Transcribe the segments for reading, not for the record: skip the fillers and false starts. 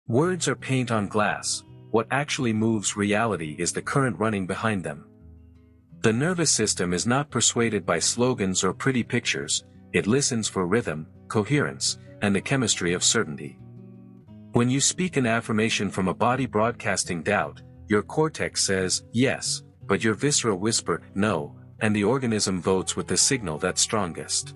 Words are paint on glass. What actually moves reality is the current running behind them. The nervous system is not persuaded by slogans or pretty pictures, it listens for rhythm, coherence, and the chemistry of certainty. When you speak an affirmation from a body broadcasting doubt, your cortex says, yes, but your viscera whisper, no, and the organism votes with the signal that's strongest.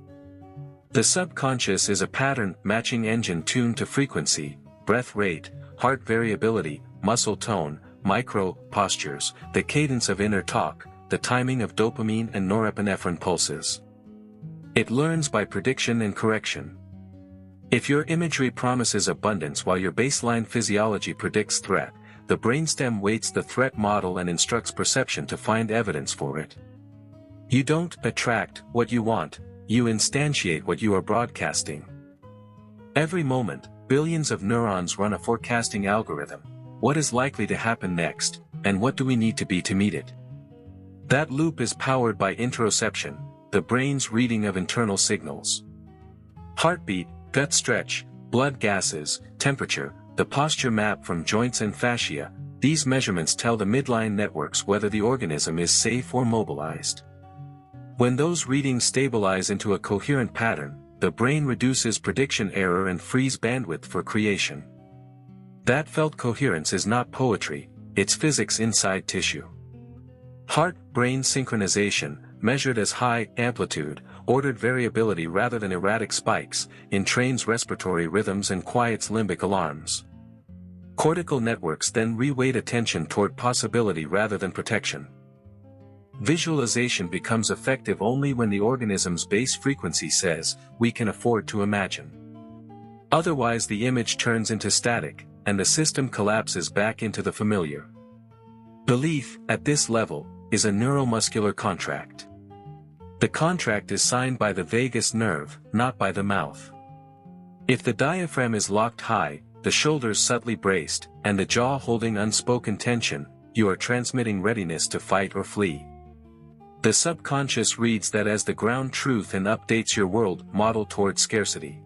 The subconscious is a pattern matching engine tuned to frequency, breath rate, heart variability, muscle tone, micro postures, the cadence of inner talk, the timing of dopamine and norepinephrine pulses. It learns by prediction and correction. If your imagery promises abundance while your baseline physiology predicts threat, the brainstem weights the threat model and instructs perception to find evidence for it. You don't attract what you want, you instantiate what you are broadcasting. Every moment, billions of neurons run a forecasting algorithm. What is likely to happen next, and what do we need to be to meet it? That loop is powered by interoception, the brain's reading of internal signals. Heartbeat, gut stretch, blood gases, temperature, the posture map from joints and fascia, these measurements tell the midline networks whether the organism is safe or mobilized. When those readings stabilize into a coherent pattern, the brain reduces prediction error and frees bandwidth for creation. That felt coherence is not poetry, it's physics inside tissue. Heart-brain synchronization, measured as high amplitude, ordered variability rather than erratic spikes, entrains respiratory rhythms and quiets limbic alarms. Cortical networks then reweight attention toward possibility rather than protection. Visualization becomes effective only when the organism's base frequency says, we can afford to imagine. Otherwise the image turns into static, and the system collapses back into the familiar. Belief, at this level, is a neuromuscular contract. The contract is signed by the vagus nerve, not by the mouth. If the diaphragm is locked high, the shoulders subtly braced, and the jaw holding unspoken tension, you are transmitting readiness to fight or flee. The subconscious reads that as the ground truth and updates your world model toward scarcity.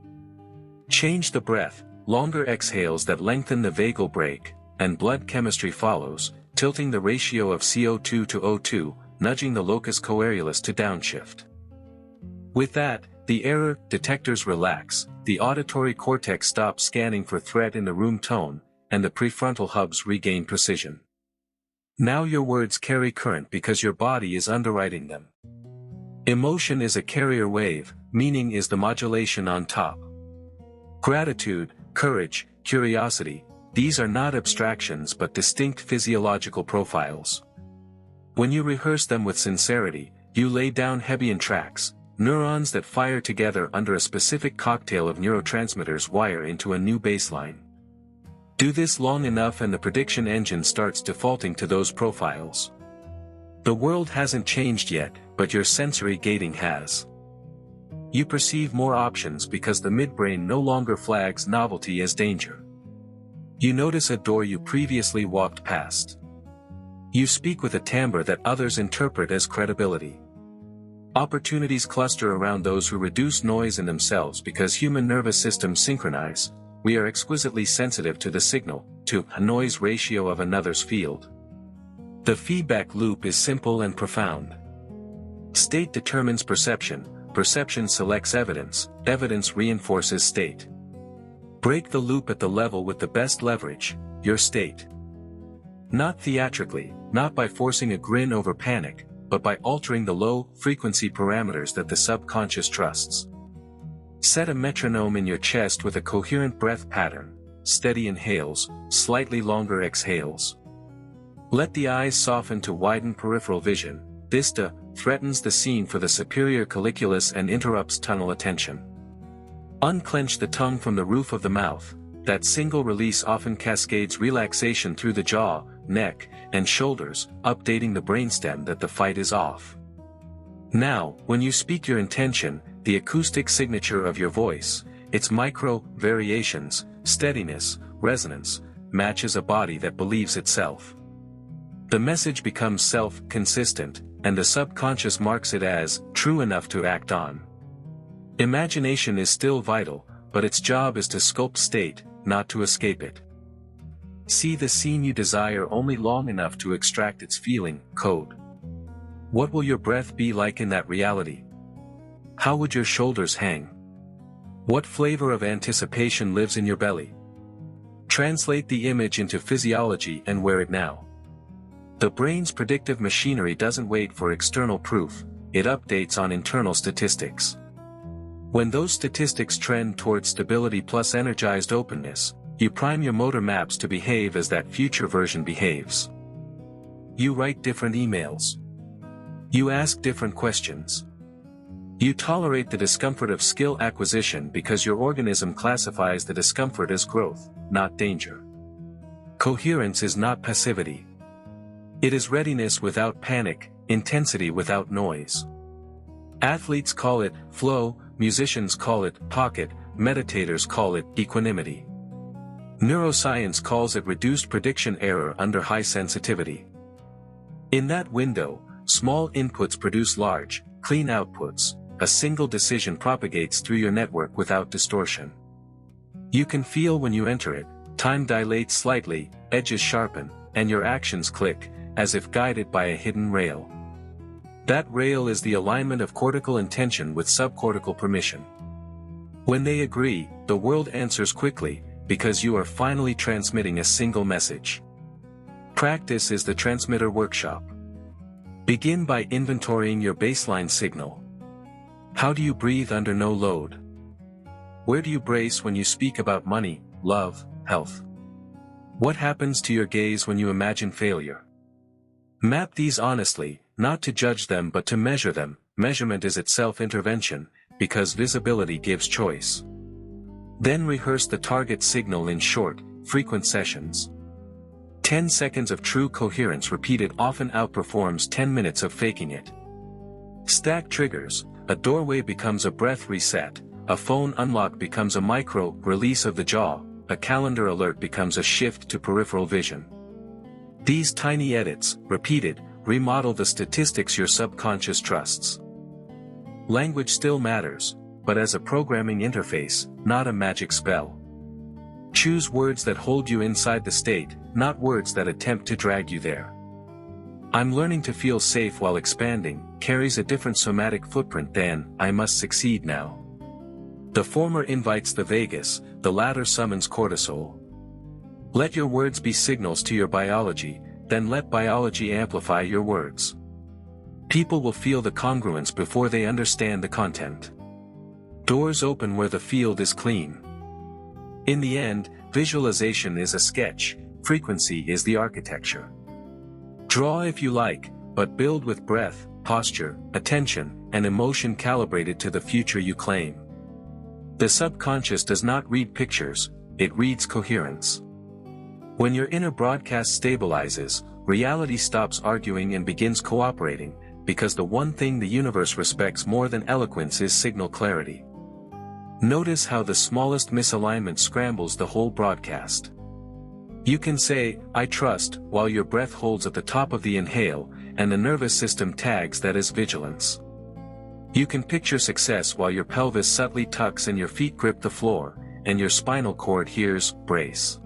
Change the breath, longer exhales that lengthen the vagal brake, and blood chemistry follows, tilting the ratio of CO2 to O2, nudging the locus coeruleus to downshift. With that, the error detectors relax, the auditory cortex stops scanning for threat in the room tone, and the prefrontal hubs regain precision. Now your words carry current because your body is underwriting them. Emotion is a carrier wave, meaning is the modulation on top. Gratitude, courage, curiosity, these are not abstractions but distinct physiological profiles. When you rehearse them with sincerity, you lay down Hebbian tracks, neurons that fire together under a specific cocktail of neurotransmitters wire into a new baseline. Do this long enough and the prediction engine starts defaulting to those profiles. The world hasn't changed yet, but your sensory gating has. You perceive more options because the midbrain no longer flags novelty as danger. You notice a door you previously walked past. You speak with a timbre that others interpret as credibility. Opportunities cluster around those who reduce noise in themselves because human nervous systems synchronize. We are exquisitely sensitive to the signal, to a noise ratio of another's field. The feedback loop is simple and profound. State determines perception, perception selects evidence, evidence reinforces state. Break the loop at the level with the best leverage, your state. Not theatrically, not by forcing a grin over panic, but by altering the low-frequency parameters that the subconscious trusts. Set a metronome in your chest with a coherent breath pattern, steady inhales, slightly longer exhales. Let the eyes soften to widen peripheral vision. This threatens the scene for the superior colliculus and interrupts tunnel attention. Unclench the tongue from the roof of the mouth. That single release often cascades relaxation through the jaw, neck, and shoulders, updating the brainstem that the fight is off. Now, when you speak your intention, the acoustic signature of your voice, its micro-variations, steadiness, resonance, matches a body that believes itself. The message becomes self-consistent, and the subconscious marks it as true enough to act on. Imagination is still vital, but its job is to sculpt state, not to escape it. See the scene you desire only long enough to extract its feeling, code. What will your breath be like in that reality? How would your shoulders hang? What flavor of anticipation lives in your belly? Translate the image into physiology and wear it now. The brain's predictive machinery doesn't wait for external proof, it updates on internal statistics. When those statistics trend towards stability plus energized openness, you prime your motor maps to behave as that future version behaves. You write different emails. You ask different questions. You tolerate the discomfort of skill acquisition because your organism classifies the discomfort as growth, not danger. Coherence is not passivity. It is readiness without panic, intensity without noise. Athletes call it flow, musicians call it pocket, meditators call it equanimity. Neuroscience calls it reduced prediction error under high sensitivity. In that window, small inputs produce large, clean outputs. A single decision propagates through your network without distortion. You can feel when you enter it, time dilates slightly, edges sharpen, and your actions click, as if guided by a hidden rail. That rail is the alignment of cortical intention with subcortical permission. When they agree, the world answers quickly, because you are finally transmitting a single message. Practice is the transmitter workshop. Begin by inventorying your baseline signal. How do you breathe under no load? Where do you brace when you speak about money, love, health? What happens to your gaze when you imagine failure? Map these honestly, not to judge them but to measure them. Measurement is itself intervention, because visibility gives choice. Then rehearse the target signal in short, frequent sessions. 10 seconds of true coherence repeated often outperforms 10 minutes of faking it. Stack triggers. A doorway becomes a breath reset, a phone unlock becomes a micro release of the jaw, a calendar alert becomes a shift to peripheral vision. These tiny edits, repeated, remodel the statistics your subconscious trusts. Language still matters, but as a programming interface, not a magic spell. Choose words that hold you inside the state, not words that attempt to drag you there. I'm learning to feel safe while expanding carries a different somatic footprint than I must succeed now. The former invites the vagus, the latter summons cortisol. Let your words be signals to your biology, then let biology amplify your words. People will feel the congruence before they understand the content. Doors open where the field is clean. In the end, visualization is a sketch, frequency is the architecture. Draw if you like, but build with breath, posture, attention, and emotion calibrated to the future you claim. The subconscious does not read pictures, it reads coherence. When your inner broadcast stabilizes, reality stops arguing and begins cooperating, because the one thing the universe respects more than eloquence is signal clarity. Notice how the smallest misalignment scrambles the whole broadcast. You can say, I trust, while your breath holds at the top of the inhale, and the nervous system tags that as vigilance. You can picture success while your pelvis subtly tucks and your feet grip the floor, and your spinal cord hears, brace.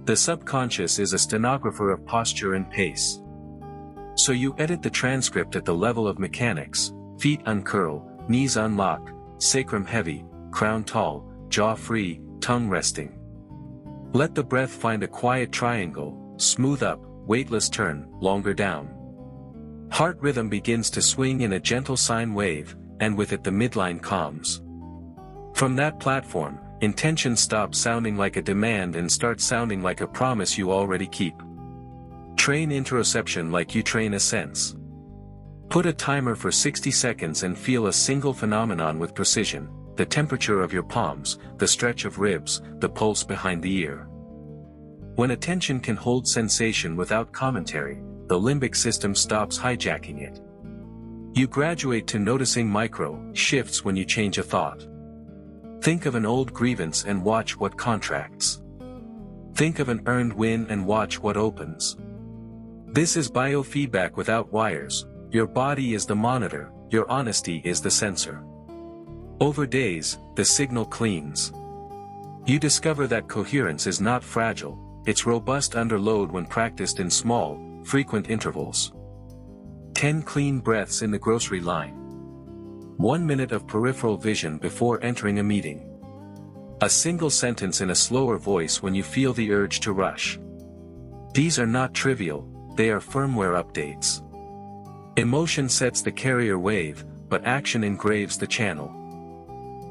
The subconscious is a stenographer of posture and pace. So you edit the transcript at the level of mechanics, feet uncurl, knees unlock, sacrum heavy, crown tall, jaw free, tongue resting. Let the breath find a quiet triangle, smooth up, weightless turn, longer down. Heart rhythm begins to swing in a gentle sine wave, and with it the midline calms. From that platform, intention stops sounding like a demand and starts sounding like a promise you already keep. Train interoception like you train a sense. Put a timer for 60 seconds and feel a single phenomenon with precision, the temperature of your palms, the stretch of ribs, the pulse behind the ear. When attention can hold sensation without commentary, the limbic system stops hijacking it. You graduate to noticing micro shifts when you change a thought. Think of an old grievance and watch what contracts. Think of an earned win and watch what opens. This is biofeedback without wires. Your body is the monitor, your honesty is the sensor. Over days, the signal cleans. You discover that coherence is not fragile, it's robust under load when practiced in small, frequent intervals. 10 clean breaths in the grocery line. 1 minute of peripheral vision before entering a meeting. A single sentence in a slower voice when you feel the urge to rush. These are not trivial, they are firmware updates. Emotion sets the carrier wave, but action engraves the channel.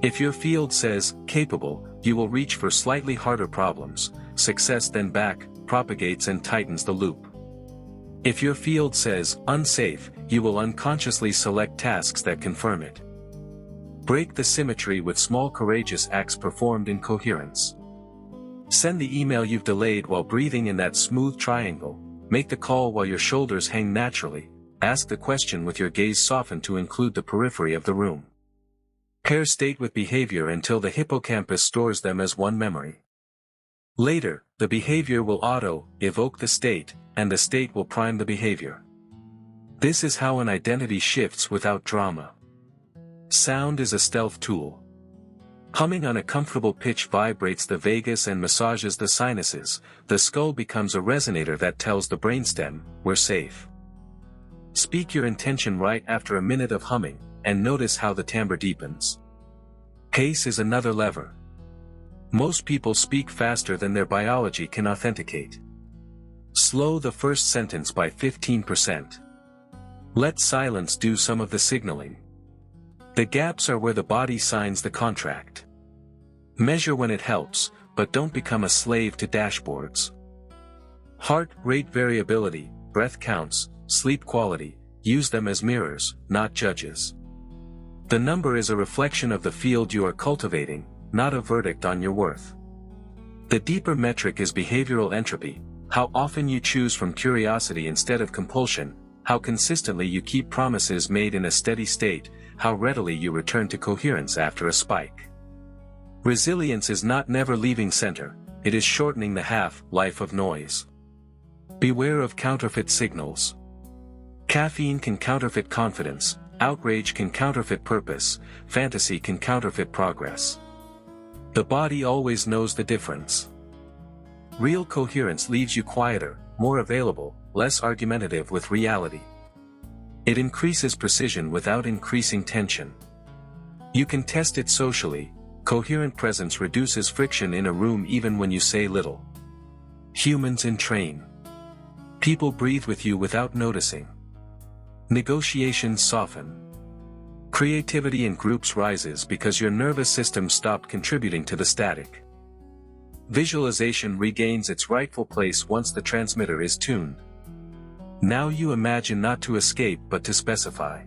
If your field says, capable, you will reach for slightly harder problems. Success then back, propagates and tightens the loop. If your field says, unsafe, you will unconsciously select tasks that confirm it. Break the symmetry with small courageous acts performed in coherence. Send the email you've delayed while breathing in that smooth triangle. Make the call while your shoulders hang naturally. Ask the question with your gaze softened to include the periphery of the room. Pair state with behavior until the hippocampus stores them as one memory. Later, the behavior will auto-evoke the state, and the state will prime the behavior. This is how an identity shifts without drama. Sound is a stealth tool. Humming on a comfortable pitch vibrates the vagus and massages the sinuses. The skull becomes a resonator that tells the brainstem, we're safe. Speak your intention right after a minute of humming, and notice how the timbre deepens. Pace is another lever. Most people speak faster than their biology can authenticate. Slow the first sentence by 15%. Let silence do some of the signaling. The gaps are where the body signs the contract. Measure when it helps, but don't become a slave to dashboards. Heart rate variability, breath counts, sleep quality, use them as mirrors, not judges. The number is a reflection of the field you are cultivating, not a verdict on your worth. The deeper metric is behavioral entropy, how often you choose from curiosity instead of compulsion, how consistently you keep promises made in a steady state, how readily you return to coherence after a spike. Resilience is not never leaving center, it is shortening the half-life of noise. Beware of counterfeit signals. Caffeine can counterfeit confidence, outrage can counterfeit purpose, fantasy can counterfeit progress. The body always knows the difference. Real coherence leaves you quieter, more available, less argumentative with reality. It increases precision without increasing tension. You can test it socially. Coherent presence reduces friction in a room even when you say little. Humans entrain. People breathe with you without noticing. Negotiations soften. Creativity in groups rises because your nervous system stopped contributing to the static. Visualization regains its rightful place once the transmitter is tuned. Now you imagine not to escape but to specify.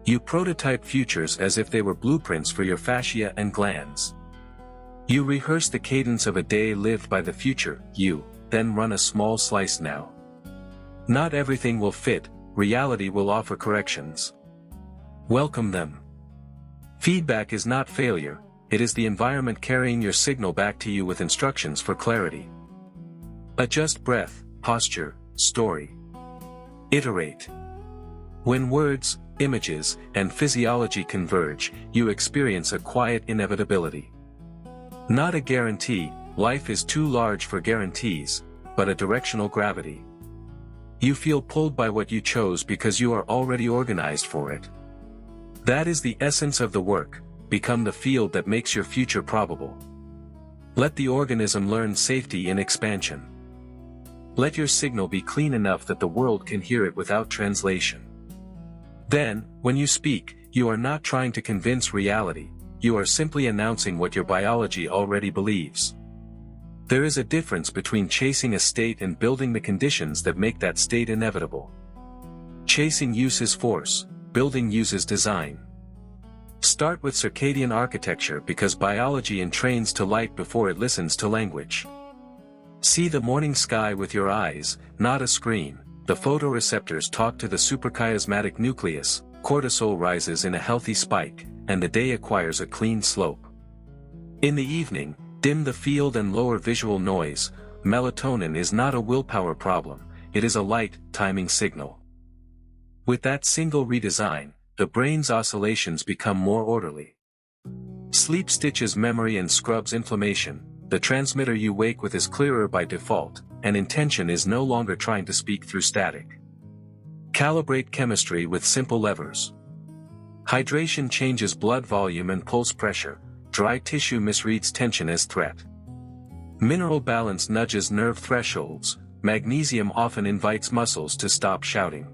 You prototype futures as if they were blueprints for your fascia and glands. You rehearse the cadence of a day lived by the future, you, then run a small slice now. Not everything will fit, reality will offer corrections. Welcome them. Feedback is not failure, it is the environment carrying your signal back to you with instructions for clarity. Adjust breath, posture, story. Iterate. When words, images, and physiology converge, you experience a quiet inevitability. Not a guarantee, life is too large for guarantees, but a directional gravity. You feel pulled by what you chose because you are already organized for it. That is the essence of the work, become the field that makes your future probable. Let the organism learn safety in expansion. Let your signal be clean enough that the world can hear it without translation. Then, when you speak, you are not trying to convince reality, you are simply announcing what your biology already believes. There is a difference between chasing a state and building the conditions that make that state inevitable. Chasing uses force, building uses design. Start with circadian architecture because biology entrains to light before it listens to language. See the morning sky with your eyes, not a screen. The photoreceptors talk to the suprachiasmatic nucleus, cortisol rises in a healthy spike, and the day acquires a clean slope. In the evening, dim the field and lower visual noise. Melatonin is not a willpower problem, it is a light, timing signal. With that single redesign, the brain's oscillations become more orderly. Sleep stitches memory and scrubs inflammation. the transmitter you wake with is clearer by default, and intention is no longer trying to speak through static. Calibrate chemistry with simple levers. Hydration changes blood volume and pulse pressure, dry tissue misreads tension as threat. Mineral balance nudges nerve thresholds, magnesium often invites muscles to stop shouting.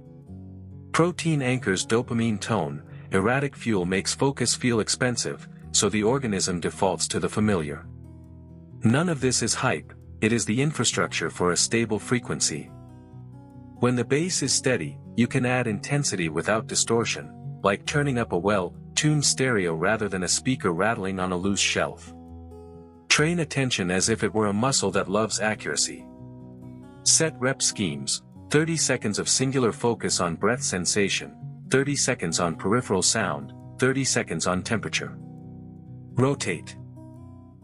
Protein anchors dopamine tone, erratic fuel makes focus feel expensive, so the organism defaults to the familiar. None of this is hype, it is the infrastructure for a stable frequency. When the bass is steady, you can add intensity without distortion, like turning up a well-tuned stereo rather than a speaker rattling on a loose shelf. Train attention as if it were a muscle that loves accuracy. Set rep schemes, 30 seconds of singular focus on breath sensation, 30 seconds on peripheral sound, 30 seconds on temperature. Rotate.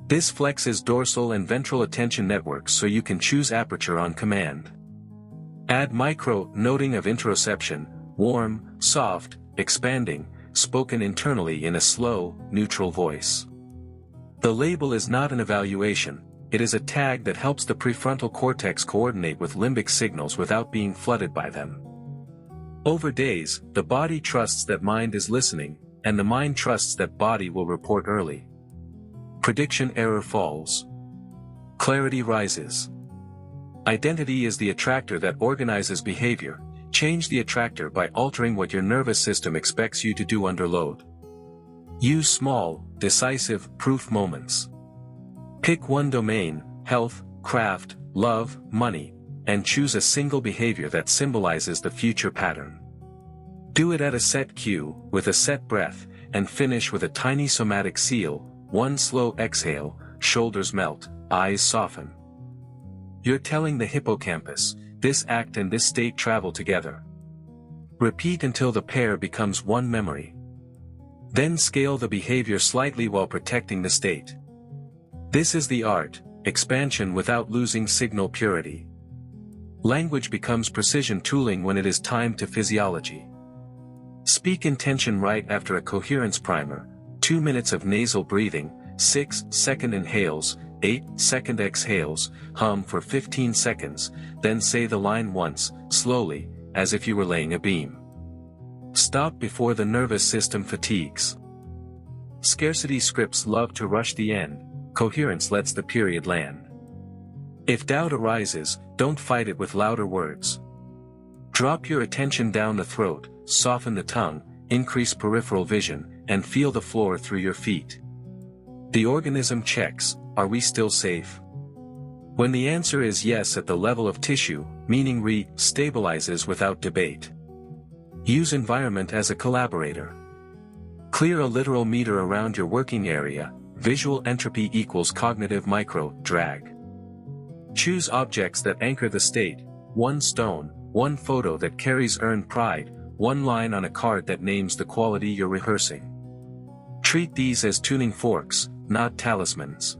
This flexes dorsal and ventral attention networks so you can choose aperture on command. Add micro-noting of interoception, warm, soft, expanding, spoken internally in a slow, neutral voice. The label is not an evaluation, it is a tag that helps the prefrontal cortex coordinate with limbic signals without being flooded by them. Over days, the body trusts that mind is listening, and the mind trusts that body will report early. Prediction error falls. Clarity rises. Identity is the attractor that organizes behavior. Change the attractor by altering what your nervous system expects you to do under load. Use small, decisive, proof moments. Pick one domain, health, craft, love, money, and choose a single behavior that symbolizes the future pattern. Do it at a set cue, with a set breath, and finish with a tiny somatic seal, one slow exhale, shoulders melt, eyes soften. You're telling the hippocampus, this act and this state travel together. Repeat until the pair becomes one memory. Then scale the behavior slightly while protecting the state. This is the art, expansion without losing signal purity. Language becomes precision tooling when it is timed to physiology. Speak intention right after a coherence primer, 2 minutes of nasal breathing, 6-second inhales, 8-second exhales, hum for 15 seconds, then say the line once, slowly, as if you were laying a beam. Stop before the nervous system fatigues. Scarcity scripts love to rush the end, coherence lets the period land. If doubt arises, don't fight it with louder words. Drop your attention down the throat, soften the tongue, increase peripheral vision, and feel the floor through your feet. The organism checks, are we still safe? When the answer is yes at the level of tissue, meaning re-stabilizes without debate. Use environment as a collaborator. Clear a literal meter around your working area, visual entropy equals cognitive micro-drag. Choose objects that anchor the state, one stone, one photo that carries earned pride, one line on a card that names the quality you're rehearsing. Treat these as tuning forks, not talismans.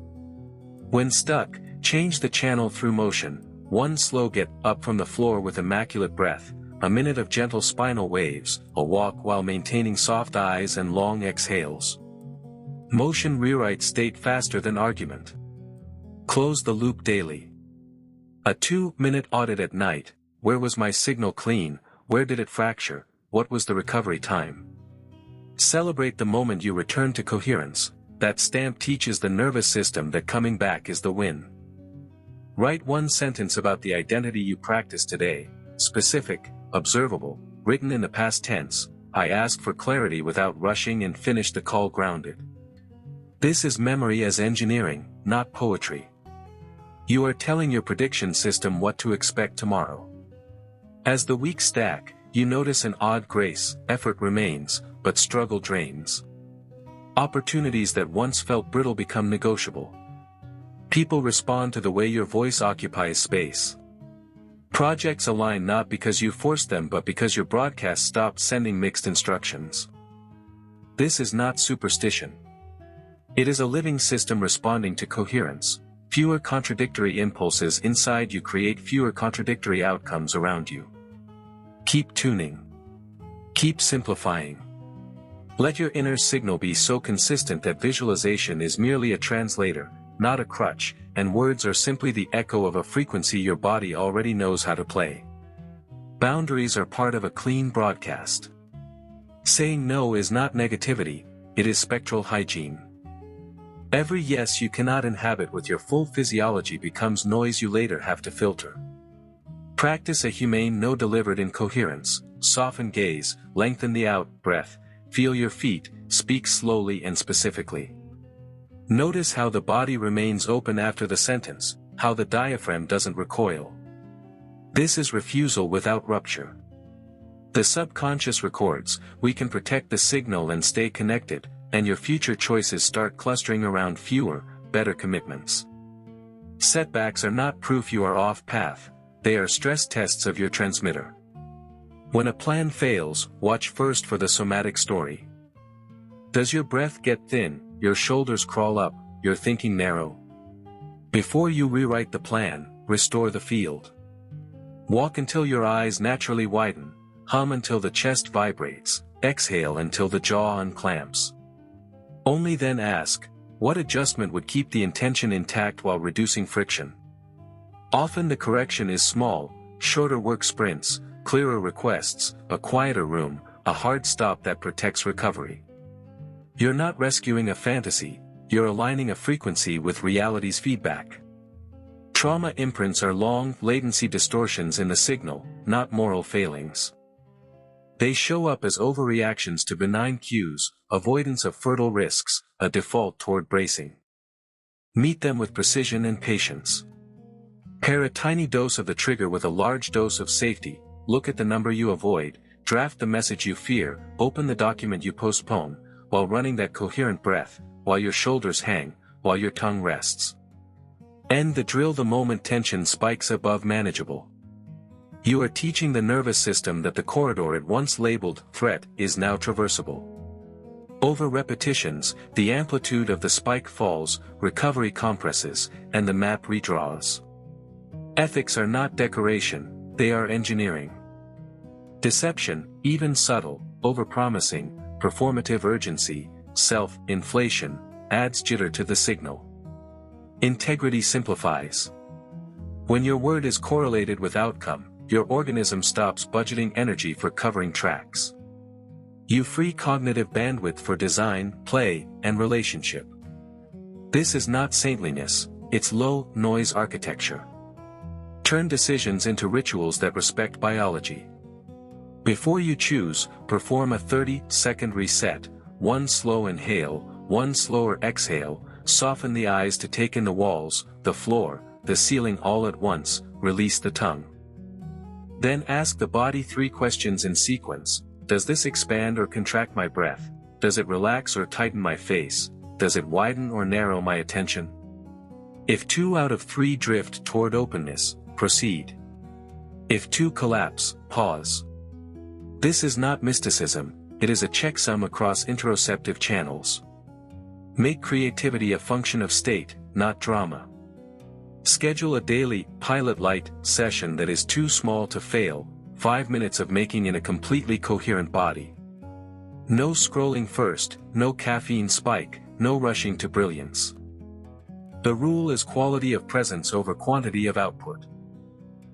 When stuck, change the channel through motion, one slow get up from the floor with immaculate breath, a minute of gentle spinal waves, a walk while maintaining soft eyes and long exhales. Motion rewrites state faster than argument. Close the loop daily. A 2-minute audit at night, where was my signal clean, where did it fracture, what was the recovery time? Celebrate the moment you return to coherence, that stamp teaches the nervous system that coming back is the win. Write one sentence about the identity you practice today, specific, observable, written in the past tense, I ask for clarity without rushing and finish the call grounded. This is memory as engineering, not poetry. You are telling your prediction system what to expect tomorrow. As the weeks stack, you notice an odd grace, effort remains, but struggle drains. Opportunities that once felt brittle become negotiable. People respond to the way your voice occupies space. Projects align not because you forced them but because your broadcast stopped sending mixed instructions. This is not superstition. It is a living system responding to coherence. Fewer contradictory impulses inside you create fewer contradictory outcomes around you. Keep tuning. Keep simplifying. Let your inner signal be so consistent that visualization is merely a translator, not a crutch, and words are simply the echo of a frequency your body already knows how to play. Boundaries are part of a clean broadcast. Saying no is not negativity, it is spectral hygiene. Every yes you cannot inhabit with your full physiology becomes noise you later have to filter. Practice a humane no delivered in coherence, soften gaze, lengthen the out-breath, feel your feet, speak slowly and specifically. Notice how the body remains open after the sentence, how the diaphragm doesn't recoil. This is refusal without rupture. The subconscious records, we can protect the signal and stay connected, and your future choices start clustering around fewer, better commitments. Setbacks are not proof you are off path, they are stress tests of your transmitter. When a plan fails, watch first for the somatic story. Does your breath get thin, your shoulders crawl up, your thinking narrow? Before you rewrite the plan, restore the field. Walk until your eyes naturally widen, hum until the chest vibrates, exhale until the jaw unclamps. Only then ask, what adjustment would keep the intention intact while reducing friction? Often the correction is small, shorter work sprints, clearer requests, a quieter room, a hard stop that protects recovery. You're not rescuing a fantasy, you're aligning a frequency with reality's feedback. Trauma imprints are long, latency distortions in the signal, not moral failings. They show up as overreactions to benign cues, avoidance of fertile risks, a default toward bracing. Meet them with precision and patience. Pair a tiny dose of the trigger with a large dose of safety, look at the number you avoid, draft the message you fear, open the document you postpone, while running that coherent breath, while your shoulders hang, while your tongue rests. End the drill the moment tension spikes above manageable. You are teaching the nervous system that the corridor it once labeled threat is now traversable. Over repetitions, the amplitude of the spike falls, recovery compresses, and the map redraws. Ethics are not decoration, they are engineering. Deception, even subtle, overpromising, performative urgency, self-inflation, adds jitter to the signal. Integrity simplifies. When your word is correlated with outcome, your organism stops budgeting energy for covering tracks. You free cognitive bandwidth for design, play, and relationship. This is not saintliness, it's low-noise architecture. Turn decisions into rituals that respect biology. Before you choose, perform a 30-second reset, one slow inhale, one slower exhale, soften the eyes to take in the walls, the floor, the ceiling all at once, release the tongue. Then ask the body 3 questions in sequence. Does this expand or contract my breath? Does it relax or tighten my face? Does it widen or narrow my attention? If 2 out of 3 drift toward openness, proceed. If 2 collapse, pause. This is not mysticism, it is a checksum across interoceptive channels. Make creativity a function of state, not drama. Schedule a daily, pilot light, session that is too small to fail, 5 minutes of making in a completely coherent body. No scrolling first, no caffeine spike, no rushing to brilliance. The rule is quality of presence over quantity of output.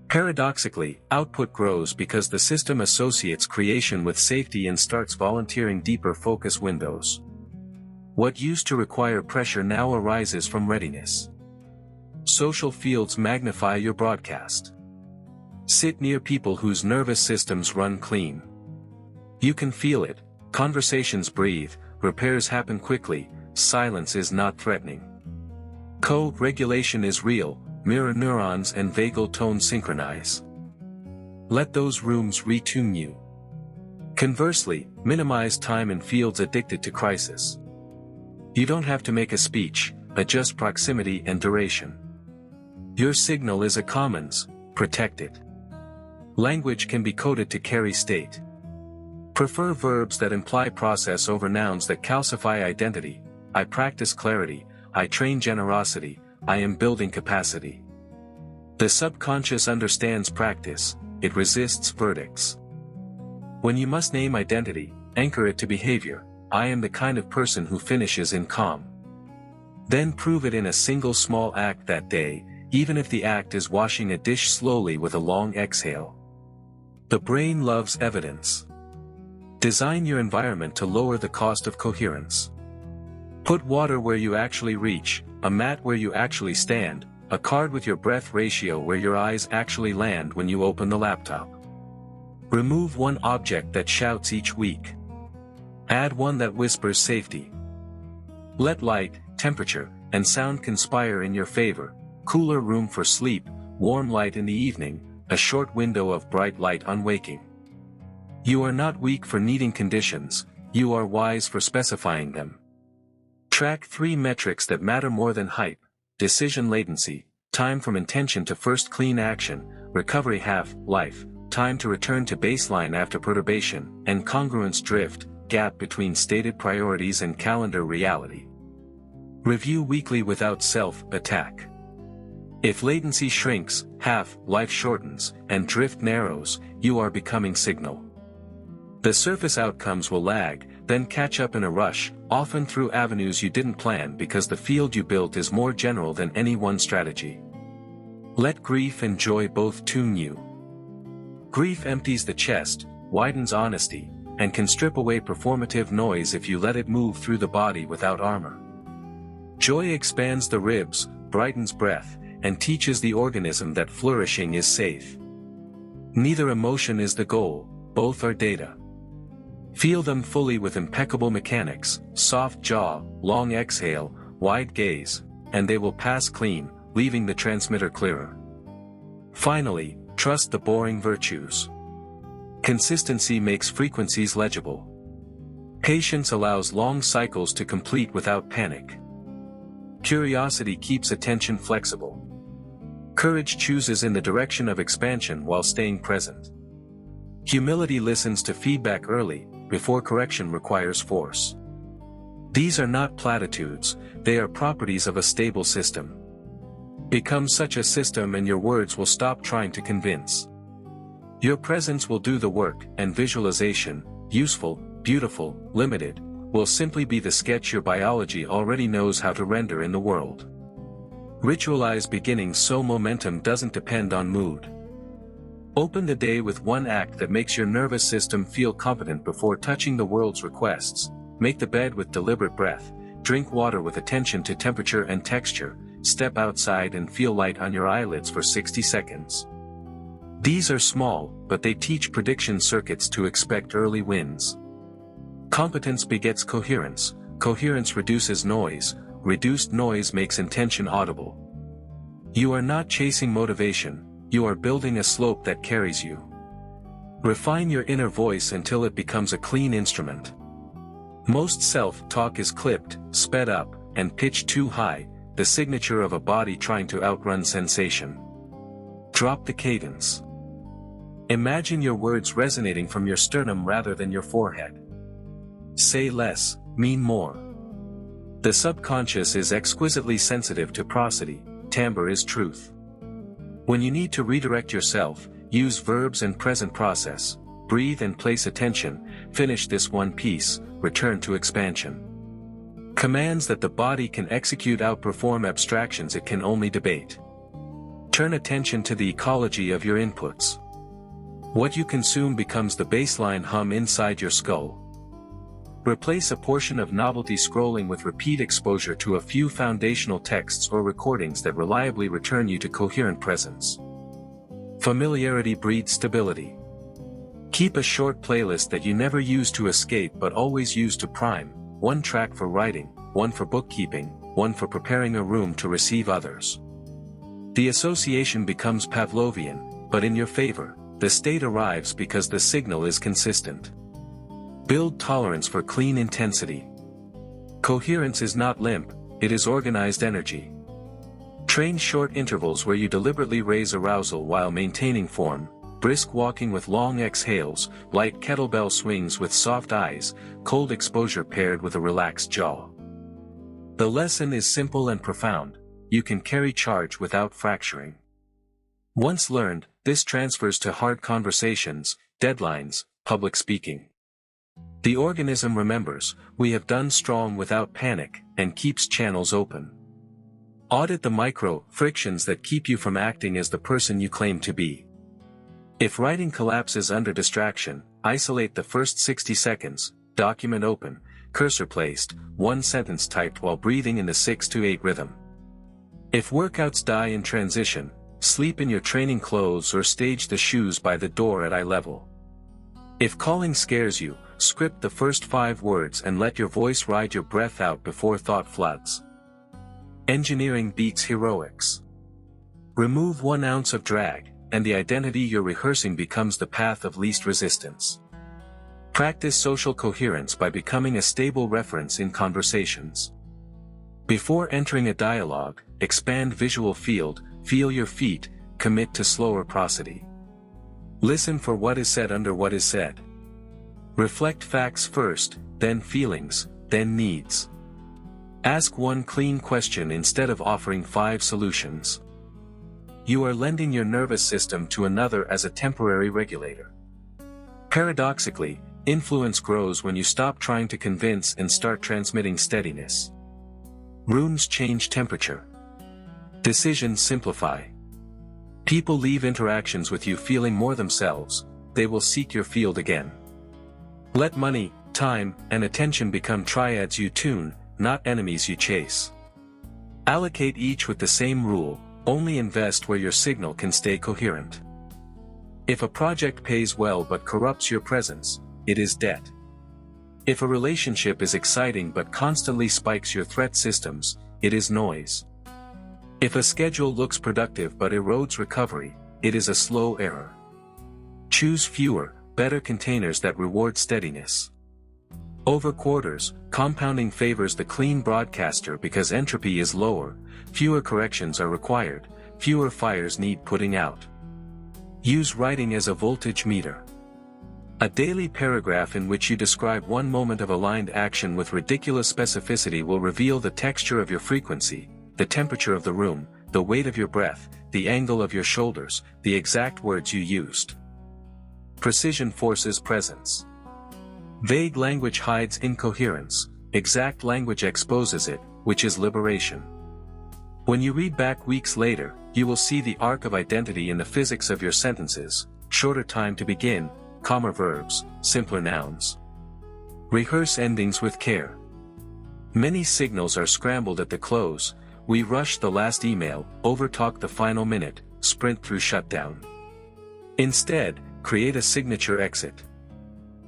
Paradoxically, output grows because the system associates creation with safety and starts volunteering deeper focus windows. What used to require pressure now arises from readiness. Social fields magnify your broadcast. Sit near people whose nervous systems run clean. You can feel it, conversations breathe, repairs happen quickly, silence is not threatening. Co-regulation is real, mirror neurons and vagal tone synchronize. Let those rooms retune you. Conversely, minimize time in fields addicted to crisis. You don't have to make a speech, adjust proximity and duration. Your signal is a commons, protect it. Language can be coded to carry state. Prefer verbs that imply process over nouns that calcify identity. I practice clarity, I train generosity, I am building capacity. The subconscious understands practice, it resists verdicts. When you must name identity, anchor it to behavior. I am the kind of person who finishes in calm. Then prove it in a single small act that day, even if the act is washing a dish slowly with a long exhale. The brain loves evidence. Design your environment to lower the cost of coherence. Put water where you actually reach, a mat where you actually stand, a card with your breath ratio where your eyes actually land when you open the laptop. Remove one object that shouts each week. Add one that whispers safety. Let light, temperature, and sound conspire in your favor: cooler room for sleep, warm light in the evening, a short window of bright light on waking. You are not weak for needing conditions, you are wise for specifying them. Track 3 metrics that matter more than hype: decision latency, time from intention to first clean action, recovery half-life, time to return to baseline after perturbation, and congruence drift, gap between stated priorities and calendar reality. Review weekly without self-attack. If latency shrinks, half-life shortens, and drift narrows, you are becoming signal. The surface outcomes will lag, then catch up in a rush, often through avenues you didn't plan because the field you built is more general than any one strategy. Let grief and joy both tune you. Grief empties the chest, widens honesty, and can strip away performative noise if you let it move through the body without armor. Joy expands the ribs, brightens breath, and teaches the organism that flourishing is safe. Neither emotion is the goal, both are data. Feel them fully with impeccable mechanics: soft jaw, long exhale, wide gaze, and they will pass clean, leaving the transmitter clearer. Finally, trust the boring virtues. Consistency makes frequencies legible. Patience allows long cycles to complete without panic. Curiosity keeps attention flexible. Courage chooses in the direction of expansion while staying present. Humility listens to feedback early, before correction requires force. These are not platitudes, they are properties of a stable system. Become such a system and your words will stop trying to convince. Your presence will do the work, and visualization, useful, beautiful, limited, will simply be the sketch your biology already knows how to render in the world. Ritualize beginnings so momentum doesn't depend on mood. Open the day with one act that makes your nervous system feel competent before touching the world's requests. Make the bed with deliberate breath, drink water with attention to temperature and texture, step outside and feel light on your eyelids for 60 seconds. These are small, but they teach prediction circuits to expect early wins. Competence begets coherence, coherence reduces noise, reduced noise makes intention audible. You are not chasing motivation, you are building a slope that carries you. Refine your inner voice until it becomes a clean instrument. Most self-talk is clipped, sped up, and pitched too high, the signature of a body trying to outrun sensation. Drop the cadence. Imagine your words resonating from your sternum rather than your forehead. Say less, mean more. The subconscious is exquisitely sensitive to prosody, timbre is truth. When you need to redirect yourself, use verbs and present process, breathe and place attention, finish this one piece, return to expansion. Commands that the body can execute outperform abstractions it can only debate. Turn attention to the ecology of your inputs. What you consume becomes the baseline hum inside your skull. Replace a portion of novelty scrolling with repeat exposure to a few foundational texts or recordings that reliably return you to coherent presence. Familiarity breeds stability. Keep a short playlist that you never use to escape but always use to prime, one track for writing, one for bookkeeping, one for preparing a room to receive others. The association becomes Pavlovian, but in your favor, the state arrives because the signal is consistent. Build tolerance for clean intensity. Coherence is not limp, it is organized energy. Train short intervals where you deliberately raise arousal while maintaining form, brisk walking with long exhales, light kettlebell swings with soft eyes, cold exposure paired with a relaxed jaw. The lesson is simple and profound: you can carry charge without fracturing. Once learned, this transfers to hard conversations, deadlines, public speaking. The organism remembers, we have done strong without panic, and keeps channels open. Audit the micro-frictions that keep you from acting as the person you claim to be. If writing collapses under distraction, isolate the first 60 seconds, document open, cursor placed, one sentence typed while breathing in the 6 to 8 rhythm. If workouts die in transition, sleep in your training clothes or stage the shoes by the door at eye level. If calling scares you, script the first 5 words and let your voice ride your breath out before thought floods. Engineering beats heroics. Remove 1 ounce of drag, and the identity you're rehearsing becomes the path of least resistance. Practice social coherence by becoming a stable reference in conversations. Before entering a dialogue, expand visual field, feel your feet, commit to slower prosody. Listen for what is said under what is said. Reflect facts first, then feelings, then needs. Ask one clean question instead of offering 5 solutions. You are lending your nervous system to another as a temporary regulator. Paradoxically, influence grows when you stop trying to convince and start transmitting steadiness. Rooms change temperature. Decisions simplify. People leave interactions with you feeling more themselves, they will seek your field again. Let money, time, and attention become triads you tune, not enemies you chase. Allocate each with the same rule, only invest where your signal can stay coherent. If a project pays well but corrupts your presence, it is debt. If a relationship is exciting but constantly spikes your threat systems, it is noise. If a schedule looks productive but erodes recovery, it is a slow error. Choose fewer, better containers that reward steadiness. Over quarters, compounding favors the clean broadcaster because entropy is lower, fewer corrections are required, fewer fires need putting out. Use writing as a voltage meter. A daily paragraph in which you describe one moment of aligned action with ridiculous specificity will reveal the texture of your frequency, the temperature of the room, the weight of your breath, the angle of your shoulders, the exact words you used. Precision forces presence. Vague language hides incoherence, exact language exposes it, which is liberation. When you read back weeks later, you will see the arc of identity in the physics of your sentences, shorter time to begin, calmer verbs, simpler nouns. Rehearse endings with care. Many signals are scrambled at the close, we rush the last email, overtalk the final minute, sprint through shutdown. Instead, create a signature exit.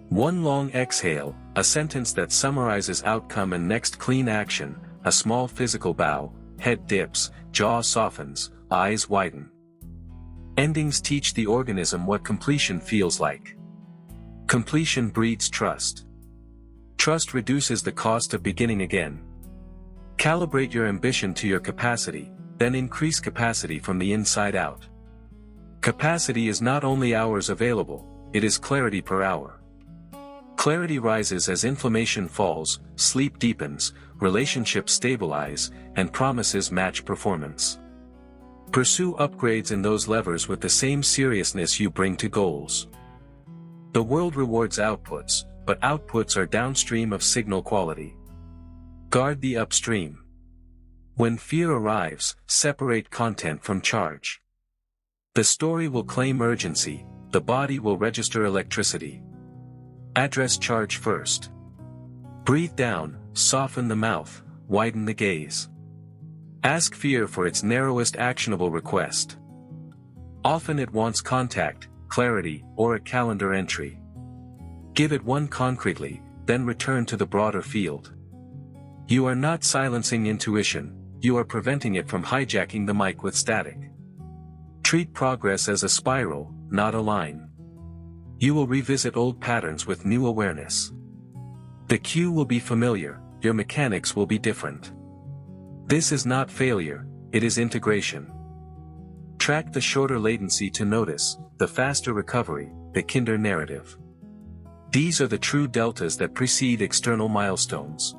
One long exhale, a sentence that summarizes outcome and next clean action, a small physical bow, head dips, jaw softens, eyes widen. Endings teach the organism what completion feels like. Completion breeds trust. Trust reduces the cost of beginning again. Calibrate your ambition to your capacity, then increase capacity from the inside out. Capacity is not only hours available, it is clarity per hour. Clarity rises as inflammation falls, sleep deepens, relationships stabilize, and promises match performance. Pursue upgrades in those levers with the same seriousness you bring to goals. The world rewards outputs, but outputs are downstream of signal quality. Guard the upstream. When fear arrives, separate content from charge. The story will claim urgency, the body will register electricity. Address charge first. Breathe down, soften the mouth, widen the gaze. Ask fear for its narrowest actionable request. Often it wants contact, clarity, or a calendar entry. Give it one concretely, then return to the broader field. You are not silencing intuition, you are preventing it from hijacking the mic with static. Treat progress as a spiral, not a line. You will revisit old patterns with new awareness. The cue will be familiar, your mechanics will be different. This is not failure, it is integration. Track the shorter latency to notice, the faster recovery, the kinder narrative. These are the true deltas that precede external milestones.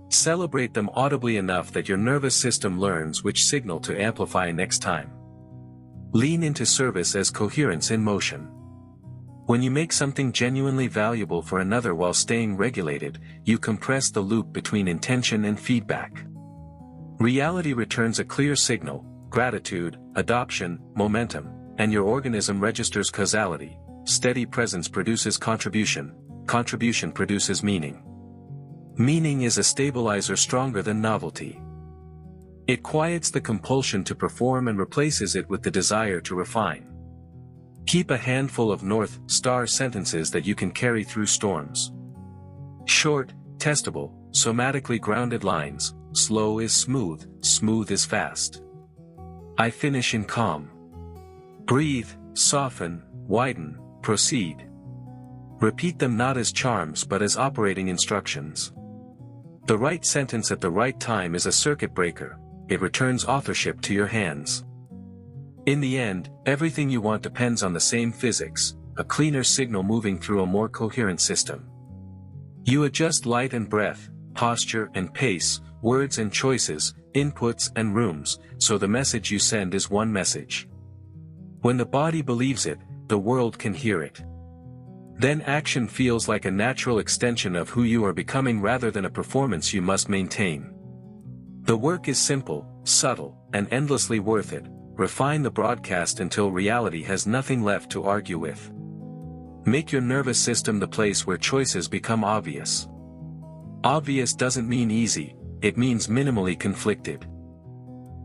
Celebrate them audibly enough that your nervous system learns which signal to amplify next time. Lean into service as coherence in motion. When you make something genuinely valuable for another while staying regulated, you compress the loop between intention and feedback. Reality returns a clear signal: gratitude, adoption, momentum, and your organism registers causality. Steady presence produces contribution, contribution produces meaning. Meaning is a stabilizer stronger than novelty. It quiets the compulsion to perform and replaces it with the desire to refine. Keep a handful of North Star sentences that you can carry through storms. Short, testable, somatically grounded lines: slow is smooth, smooth is fast. I finish in calm. Breathe, soften, widen, proceed. Repeat them not as charms but as operating instructions. The right sentence at the right time is a circuit breaker. It returns authorship to your hands. In the end, everything you want depends on the same physics: a cleaner signal moving through a more coherent system. You adjust light and breath, posture and pace, words and choices, inputs and rooms, so the message you send is one message. When the body believes it, the world can hear it. Then action feels like a natural extension of who you are becoming rather than a performance you must maintain. The work is simple, subtle, and endlessly worth it. Refine the broadcast until reality has nothing left to argue with. Make your nervous system the place where choices become obvious. Obvious doesn't mean easy, it means minimally conflicted.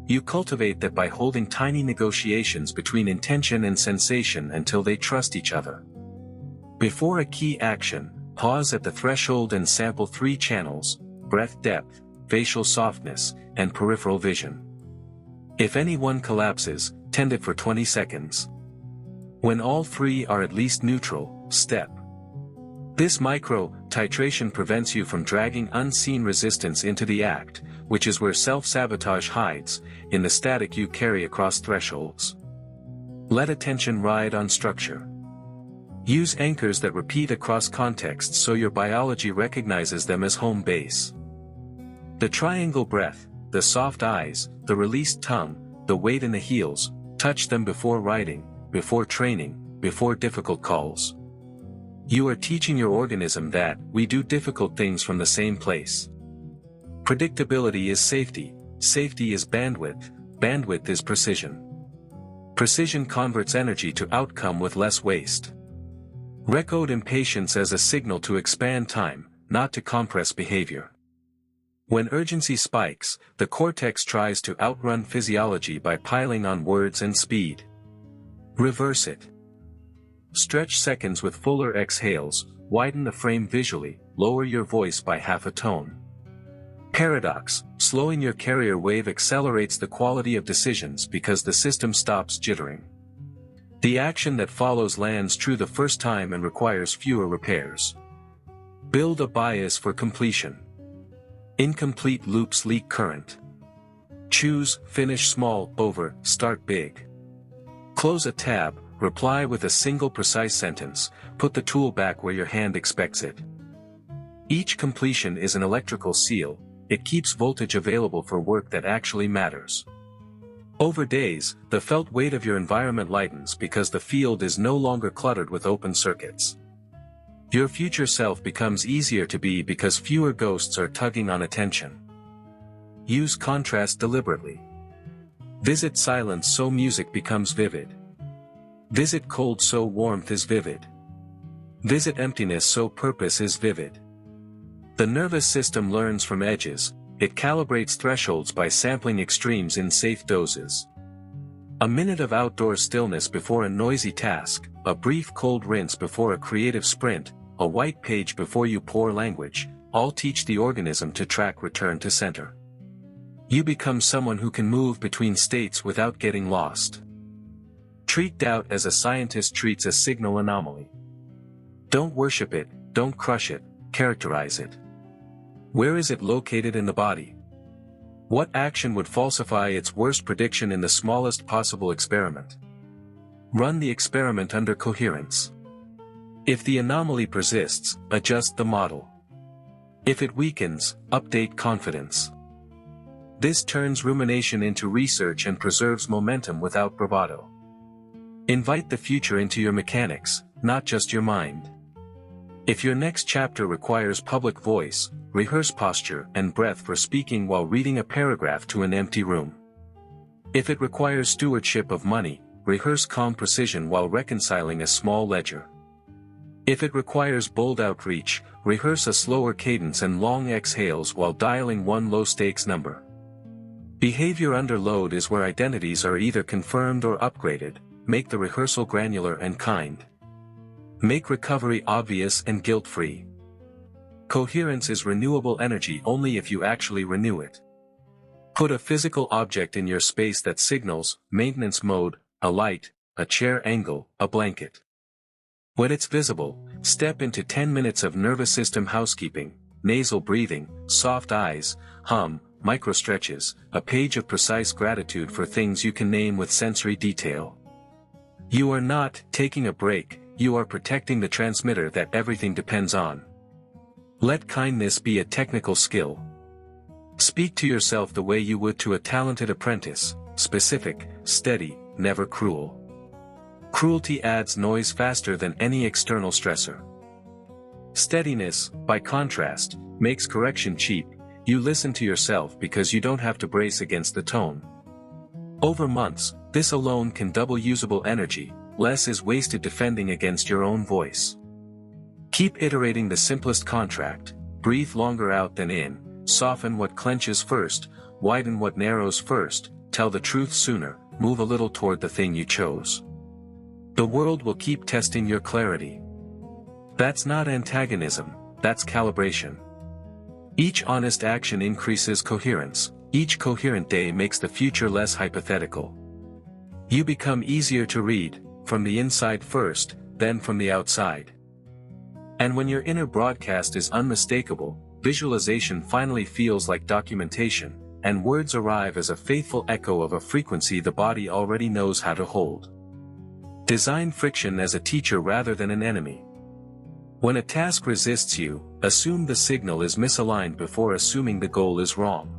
You cultivate that by holding tiny negotiations between intention and sensation until they trust each other. Before a key action, pause at the threshold and sample 3 channels: breath depth, facial softness, and peripheral vision. If any one collapses, tend it for 20 seconds. When all 3 are at least neutral, step. This micro-titration prevents you from dragging unseen resistance into the act, which is where self-sabotage hides, in the static you carry across thresholds. Let attention ride on structure. Use anchors that repeat across contexts so your biology recognizes them as home base. The triangle breath, the soft eyes, the released tongue, the weight in the heels, touch them before writing, before training, before difficult calls. You are teaching your organism that we do difficult things from the same place. Predictability is safety, safety is bandwidth, bandwidth is precision. Precision converts energy to outcome with less waste. Recode impatience as a signal to expand time, not to compress behavior. When urgency spikes, the cortex tries to outrun physiology by piling on words and speed. Reverse it. Stretch seconds with fuller exhales, widen the frame visually, lower your voice by half a tone. Paradox: slowing your carrier wave accelerates the quality of decisions because the system stops jittering. The action that follows lands true the first time and requires fewer repairs. Build a bias for completion. Incomplete loops leak current. Choose finish small over start big. Close a tab, reply with a single precise sentence, put the tool back where your hand expects it. Each completion is an electrical seal, it keeps voltage available for work that actually matters. Over days, the felt weight of your environment lightens because the field is no longer cluttered with open circuits. Your future self becomes easier to be because fewer ghosts are tugging on attention. Use contrast deliberately. Visit silence so music becomes vivid. Visit cold so warmth is vivid. Visit emptiness so purpose is vivid. The nervous system learns from edges, it calibrates thresholds by sampling extremes in safe doses. A minute of outdoor stillness before a noisy task, a brief cold rinse before a creative sprint, a white page before you pour language, all teach the organism to track return to center. You become someone who can move between states without getting lost. Treat doubt as a scientist treats a signal anomaly. Don't worship it, don't crush it, characterize it. Where is it located in the body? What action would falsify its worst prediction in the smallest possible experiment? Run the experiment under coherence. If the anomaly persists, adjust the model. If it weakens, update confidence. This turns rumination into research and preserves momentum without bravado. Invite the future into your mechanics, not just your mind. If your next chapter requires public voice, rehearse posture and breath for speaking while reading a paragraph to an empty room. If it requires stewardship of money, rehearse calm precision while reconciling a small ledger. If it requires bold outreach, rehearse a slower cadence and long exhales while dialing one low-stakes number. Behavior under load is where identities are either confirmed or upgraded. Make the rehearsal granular and kind. Make recovery obvious and guilt-free. Coherence is renewable energy only if you actually renew it. Put a physical object in your space that signals maintenance mode, a light, a chair angle, a blanket. When it's visible, step into 10 minutes of nervous system housekeeping, nasal breathing, soft eyes, hum, micro-stretches, a page of precise gratitude for things you can name with sensory detail. You are not taking a break, you are protecting the transmitter that everything depends on. Let kindness be a technical skill. Speak to yourself the way you would to a talented apprentice, specific, steady, never cruel. Cruelty adds noise faster than any external stressor. Steadiness, by contrast, makes correction cheap. You listen to yourself because you don't have to brace against the tone. Over months, this alone can double usable energy. Less is wasted defending against your own voice. Keep iterating the simplest contract, breathe longer out than in, soften what clenches first, widen what narrows first, tell the truth sooner, move a little toward the thing you chose. The world will keep testing your clarity. That's not antagonism, that's calibration. Each honest action increases coherence, each coherent day makes the future less hypothetical. You become easier to read, from the inside first, then from the outside. And when your inner broadcast is unmistakable, visualization finally feels like documentation, and words arrive as a faithful echo of a frequency the body already knows how to hold. Design friction as a teacher rather than an enemy. When a task resists you, assume the signal is misaligned before assuming the goal is wrong.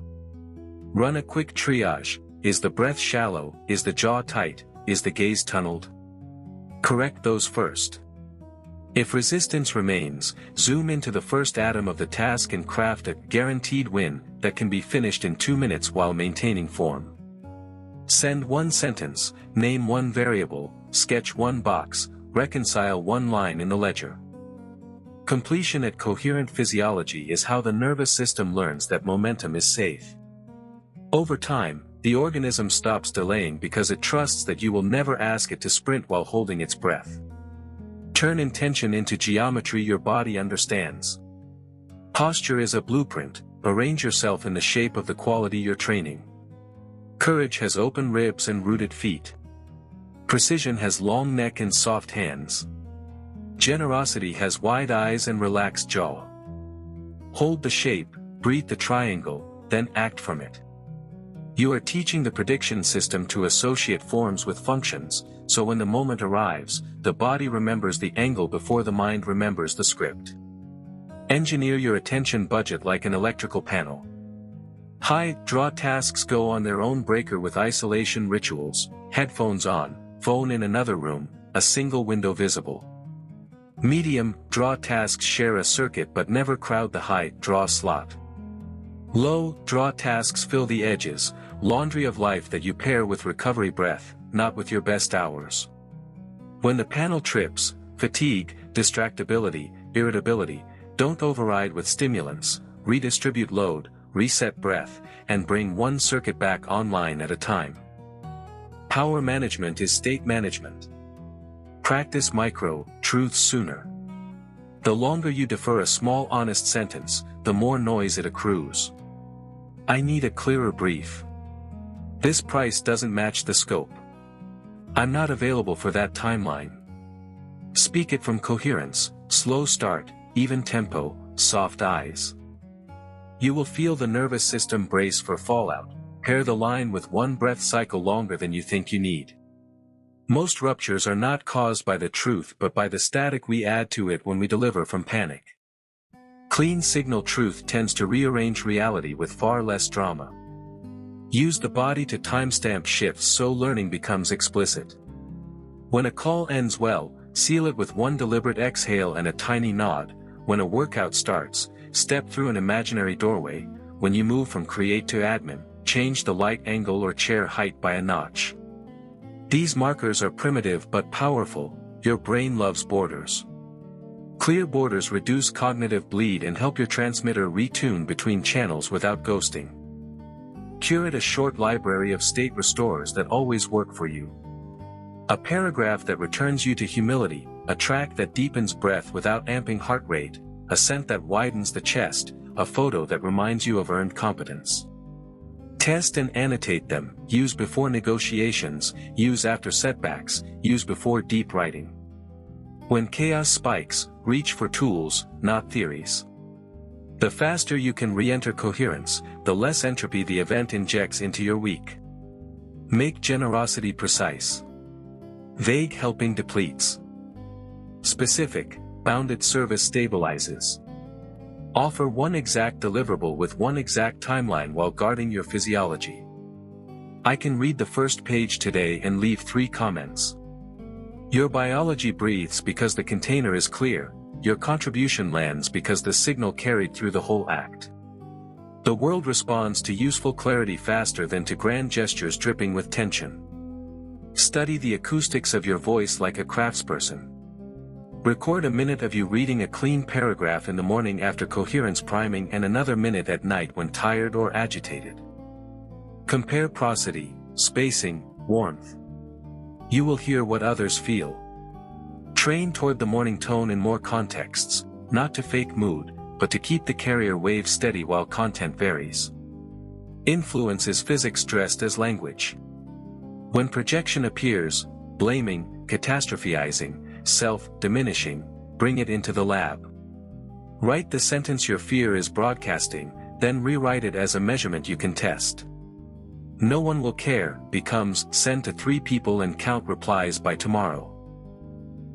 Run a quick triage. Is the breath shallow? Is the jaw tight? Is the gaze tunneled? Correct those first. If resistance remains, zoom into the first atom of the task and craft a guaranteed win that can be finished in 2 minutes while maintaining form. Send one sentence, name one variable, sketch one box, reconcile one line in the ledger. Completion at coherent physiology is how the nervous system learns that momentum is safe. Over time, the organism stops delaying because it trusts that you will never ask it to sprint while holding its breath. Turn intention into geometry your body understands. Posture is a blueprint. Arrange yourself in the shape of the quality you're training. Courage has open ribs and rooted feet. Precision has long neck and soft hands. Generosity has wide eyes and relaxed jaw. Hold the shape, breathe the triangle, then act from it. You are teaching the prediction system to associate forms with functions, so when the moment arrives, the body remembers the angle before the mind remembers the script. Engineer your attention budget like an electrical panel. High-draw tasks go on their own breaker with isolation rituals, headphones on, phone in another room, a single window visible. Medium-draw tasks share a circuit but never crowd the high-draw slot. Low-draw tasks fill the edges, laundry of life that you pair with recovery breath, not with your best hours. When the panel trips, fatigue, distractibility, irritability, don't override with stimulants, redistribute load, reset breath, and bring one circuit back online at a time. Power management is state management. Practice micro-truths sooner. The longer you defer a small honest sentence, the more noise it accrues. I need a clearer brief. This price doesn't match the scope. I'm not available for that timeline. Speak it from coherence, slow start, even tempo, soft eyes. You will feel the nervous system brace for fallout. Pair the line with one breath cycle longer than you think you need. Most ruptures are not caused by the truth but by the static we add to it when we deliver from panic. Clean signal truth tends to rearrange reality with far less drama. Use the body to timestamp shifts so learning becomes explicit. When a call ends well, seal it with one deliberate exhale and a tiny nod. When a workout starts, step through an imaginary doorway. When you move from create to admin, change the light angle or chair height by a notch. These markers are primitive but powerful. Your brain loves borders. Clear borders reduce cognitive bleed and help your transmitter retune between channels without ghosting. Curate a short library of state restores that always work for you. A paragraph that returns you to humility, a track that deepens breath without amping heart rate, a scent that widens the chest, a photo that reminds you of earned competence. Test and annotate them. Use before negotiations, use after setbacks, use before deep writing. When chaos spikes, reach for tools, not theories. The faster you can re-enter coherence, the less entropy the event injects into your week. Make generosity precise. Vague helping depletes. Specific, bounded service stabilizes. Offer one exact deliverable with one exact timeline while guarding your physiology. I can read the first page today and leave 3 comments. Your biology breathes because the container is clear. Your contribution lands because the signal carried through the whole act. The world responds to useful clarity faster than to grand gestures dripping with tension. Study the acoustics of your voice like a craftsperson. Record a minute of you reading a clean paragraph in the morning after coherence priming and another minute at night when tired or agitated. Compare prosody, spacing, warmth. You will hear what others feel. Train toward the morning tone in more contexts, not to fake mood, but to keep the carrier wave steady while content varies. Influence is physics dressed as language. When projection appears, blaming, catastrophizing, self-diminishing, bring it into the lab. Write the sentence your fear is broadcasting, then rewrite it as a measurement you can test. No one will care becomes send to 3 people and count replies by tomorrow.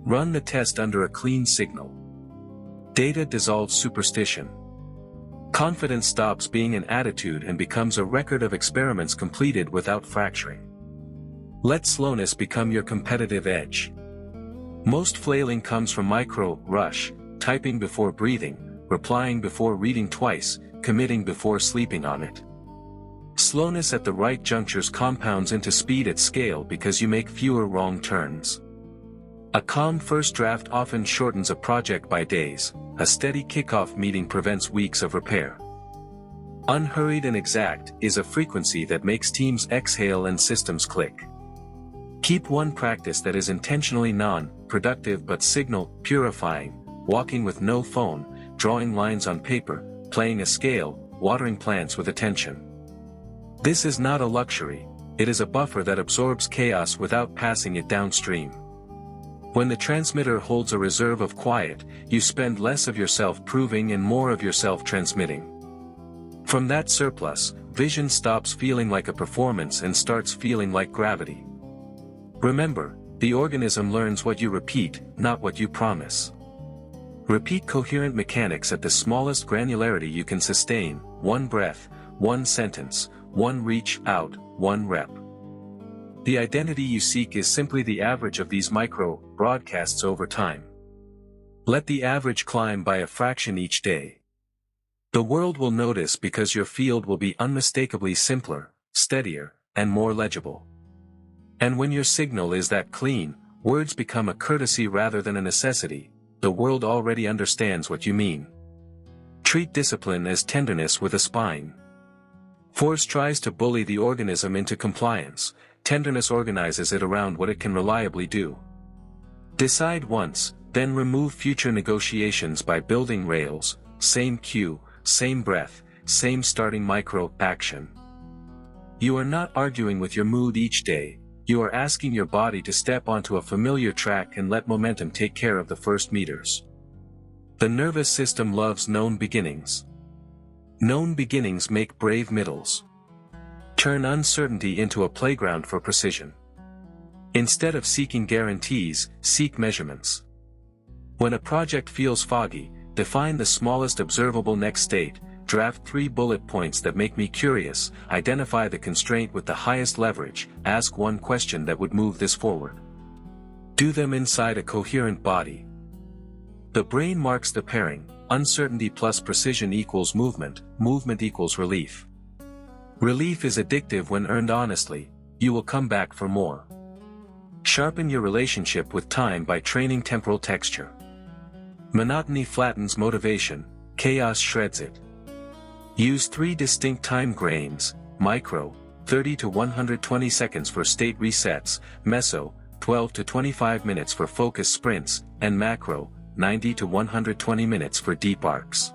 Run the test under a clean signal. Data dissolves superstition. Confidence stops being an attitude and becomes a record of experiments completed without fracturing. Let slowness become your competitive edge. Most flailing comes from micro-rush, typing before breathing, replying before reading twice, committing before sleeping on it. Slowness at the right junctures compounds into speed at scale because you make fewer wrong turns. A calm first draft often shortens a project by days, a steady kickoff meeting prevents weeks of repair. Unhurried and exact is a frequency that makes teams exhale and systems click. Keep one practice that is intentionally non-productive but signal-purifying, walking with no phone, drawing lines on paper, playing a scale, watering plants with attention. This is not a luxury, it is a buffer that absorbs chaos without passing it downstream. When the transmitter holds a reserve of quiet, you spend less of yourself proving and more of yourself transmitting. From that surplus, vision stops feeling like a performance and starts feeling like gravity. Remember, the organism learns what you repeat, not what you promise. Repeat coherent mechanics at the smallest granularity you can sustain, 1 breath, 1 sentence, 1 reach out, 1 rep. The identity you seek is simply the average of these micro-broadcasts over time. Let the average climb by a fraction each day. The world will notice because your field will be unmistakably simpler, steadier, and more legible. And when your signal is that clean, words become a courtesy rather than a necessity. The world already understands what you mean. Treat discipline as tenderness with a spine. Force tries to bully the organism into compliance, tenderness organizes it around what it can reliably do. Decide once, then remove future negotiations by building rails, same cue, same breath, same starting micro-action. You are not arguing with your mood each day. You are asking your body to step onto a familiar track and let momentum take care of the first meters. The nervous system loves known beginnings. Known beginnings make brave middles. Turn uncertainty into a playground for precision. Instead of seeking guarantees, seek measurements. When a project feels foggy, define the smallest observable next state, draft 3 bullet points that make me curious, identify the constraint with the highest leverage, ask one question that would move this forward. Do them inside a coherent body. The brain marks the pairing, uncertainty plus precision equals movement, movement equals relief. Relief is addictive when earned honestly, you will come back for more. Sharpen your relationship with time by training temporal texture. Monotony flattens motivation, chaos shreds it. Use 3 distinct time grains, micro, 30 to 120 seconds for state resets, meso, 12 to 25 minutes for focus sprints, and macro, 90 to 120 minutes for deep arcs.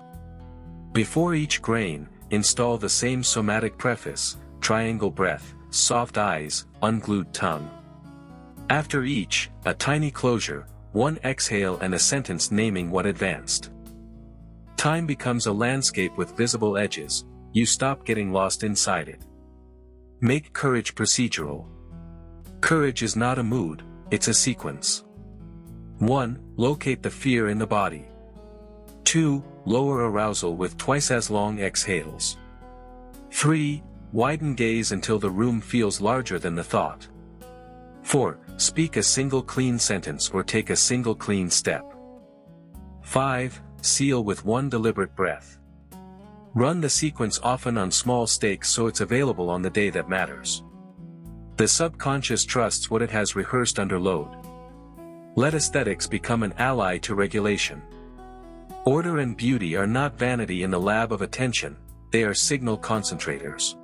Before each grain, install the same somatic preface, triangle breath, soft eyes, unglued tongue. After each, a tiny closure, 1 exhale and a sentence naming what advanced. Time becomes a landscape with visible edges, you stop getting lost inside it. Make courage procedural. Courage is not a mood, it's a sequence. 1. Locate the fear in the body. 2. Lower arousal with twice as long exhales. 3. Widen gaze until the room feels larger than the thought. 4. Speak a single clean sentence or take a single clean step. 5. Seal with 1 deliberate breath. Run the sequence often on small stakes so it's available on the day that matters. The subconscious trusts what it has rehearsed under load. Let aesthetics become an ally to regulation. Order and beauty are not vanity in the lab of attention, they are signal concentrators.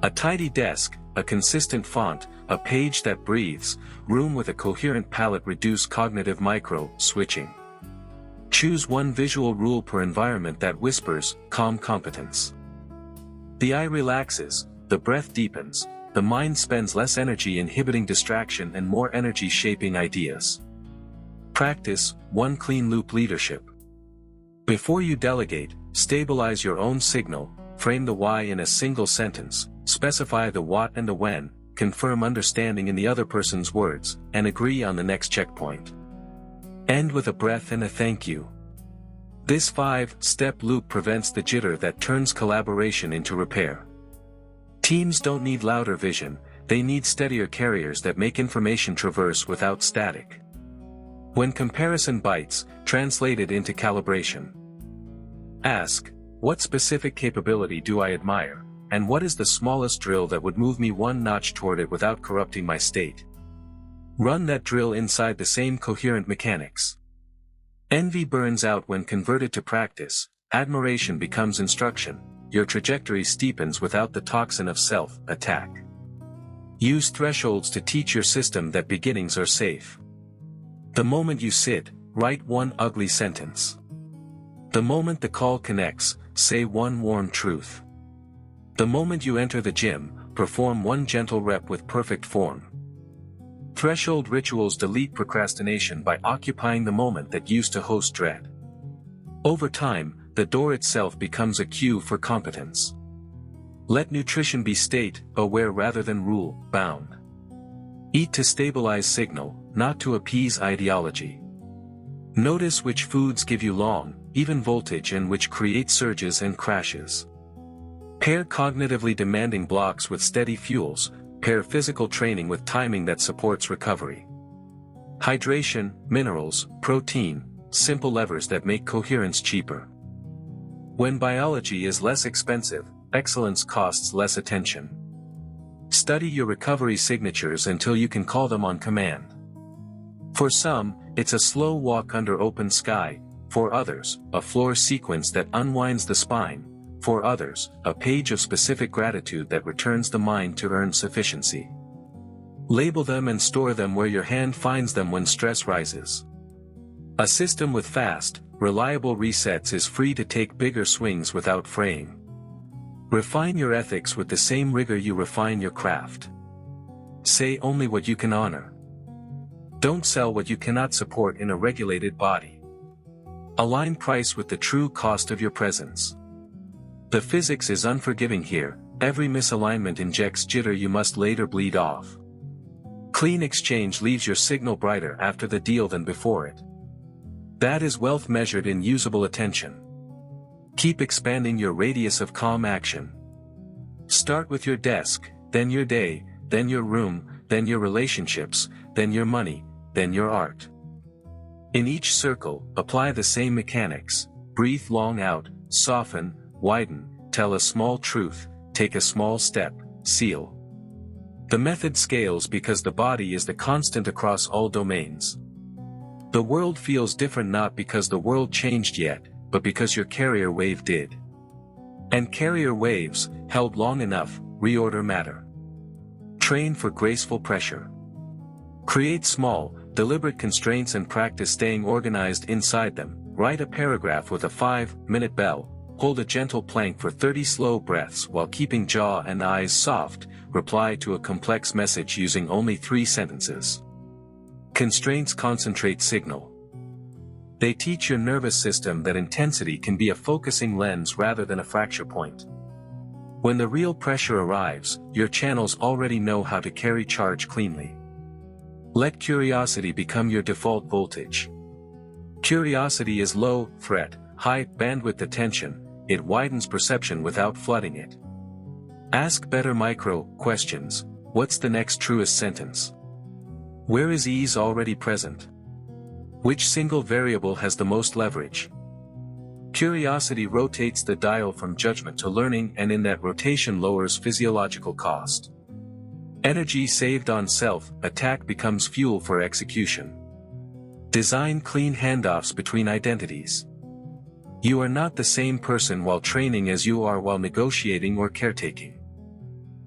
A tidy desk, a consistent font, a page that breathes, room with a coherent palette reduce cognitive micro-switching. Choose 1 visual rule per environment that whispers, calm competence. The eye relaxes, the breath deepens, the mind spends less energy inhibiting distraction and more energy shaping ideas. Practice 1 clean loop leadership. Before you delegate, stabilize your own signal, frame the why in a single sentence, specify the what and the when, confirm understanding in the other person's words, and agree on the next checkpoint. End with a breath and a thank you. This 5-step loop prevents the jitter that turns collaboration into repair. Teams don't need louder vision, they need steadier carriers that make information traverse without static. When comparison bites, translate it into calibration. Ask, what specific capability do I admire, and what is the smallest drill that would move me 1 notch toward it without corrupting my state? Run that drill inside the same coherent mechanics. Envy burns out when converted to practice, admiration becomes instruction, your trajectory steepens without the toxin of self-attack. Use thresholds to teach your system that beginnings are safe. The moment you sit, write 1 ugly sentence. The moment the call connects, say 1 warm truth. The moment you enter the gym, perform 1 gentle rep with perfect form. Threshold rituals delete procrastination by occupying the moment that used to host dread. Over time, the door itself becomes a cue for competence. Let nutrition be state-aware rather than rule-bound. Eat to stabilize signal, not to appease ideology. Notice which foods give you long, even voltage and which create surges and crashes. Pair cognitively demanding blocks with steady fuels, pair physical training with timing that supports recovery. Hydration, minerals, protein, simple levers that make coherence cheaper. When biology is less expensive, excellence costs less attention. Study your recovery signatures until you can call them on command. For some, it's a slow walk under open sky, for others, a floor sequence that unwinds the spine, for others, a page of specific gratitude that returns the mind to earn sufficiency. Label them and store them where your hand finds them when stress rises. A system with fast, reliable resets is free to take bigger swings without fraying. Refine your ethics with the same rigor you refine your craft. Say only what you can honor. Don't sell what you cannot support in a regulated body. Align price with the true cost of your presence. The physics is unforgiving here, every misalignment injects jitter you must later bleed off. Clean exchange leaves your signal brighter after the deal than before it. That is wealth measured in usable attention. Keep expanding your radius of calm action. Start with your desk, then your day, then your room, then your relationships, then your money, then your art. In each circle, apply the same mechanics: breathe long out, soften, widen, tell a small truth, take a small step, seal. The method scales because the body is the constant across all domains. The world feels different not because the world changed yet, but because your carrier wave did. And carrier waves, held long enough, reorder matter. Train for graceful pressure. Create small, deliberate constraints and practice staying organized inside them. Write a paragraph with a 5-minute bell. Hold a gentle plank for 30 slow breaths while keeping jaw and eyes soft. Reply to a complex message using only 3 sentences. Constraints concentrate signal. They teach your nervous system that intensity can be a focusing lens rather than a fracture point. When the real pressure arrives, your channels already know how to carry charge cleanly. Let curiosity become your default voltage. Curiosity is low threat, high bandwidth attention. It widens perception without flooding it. Ask better micro questions. What's the next truest sentence? Where is ease already present? Which single variable has the most leverage? Curiosity rotates the dial from judgment to learning, and in that rotation lowers physiological cost. Energy saved on self-attack becomes fuel for execution. Design clean handoffs between identities. You are not the same person while training as you are while negotiating or caretaking.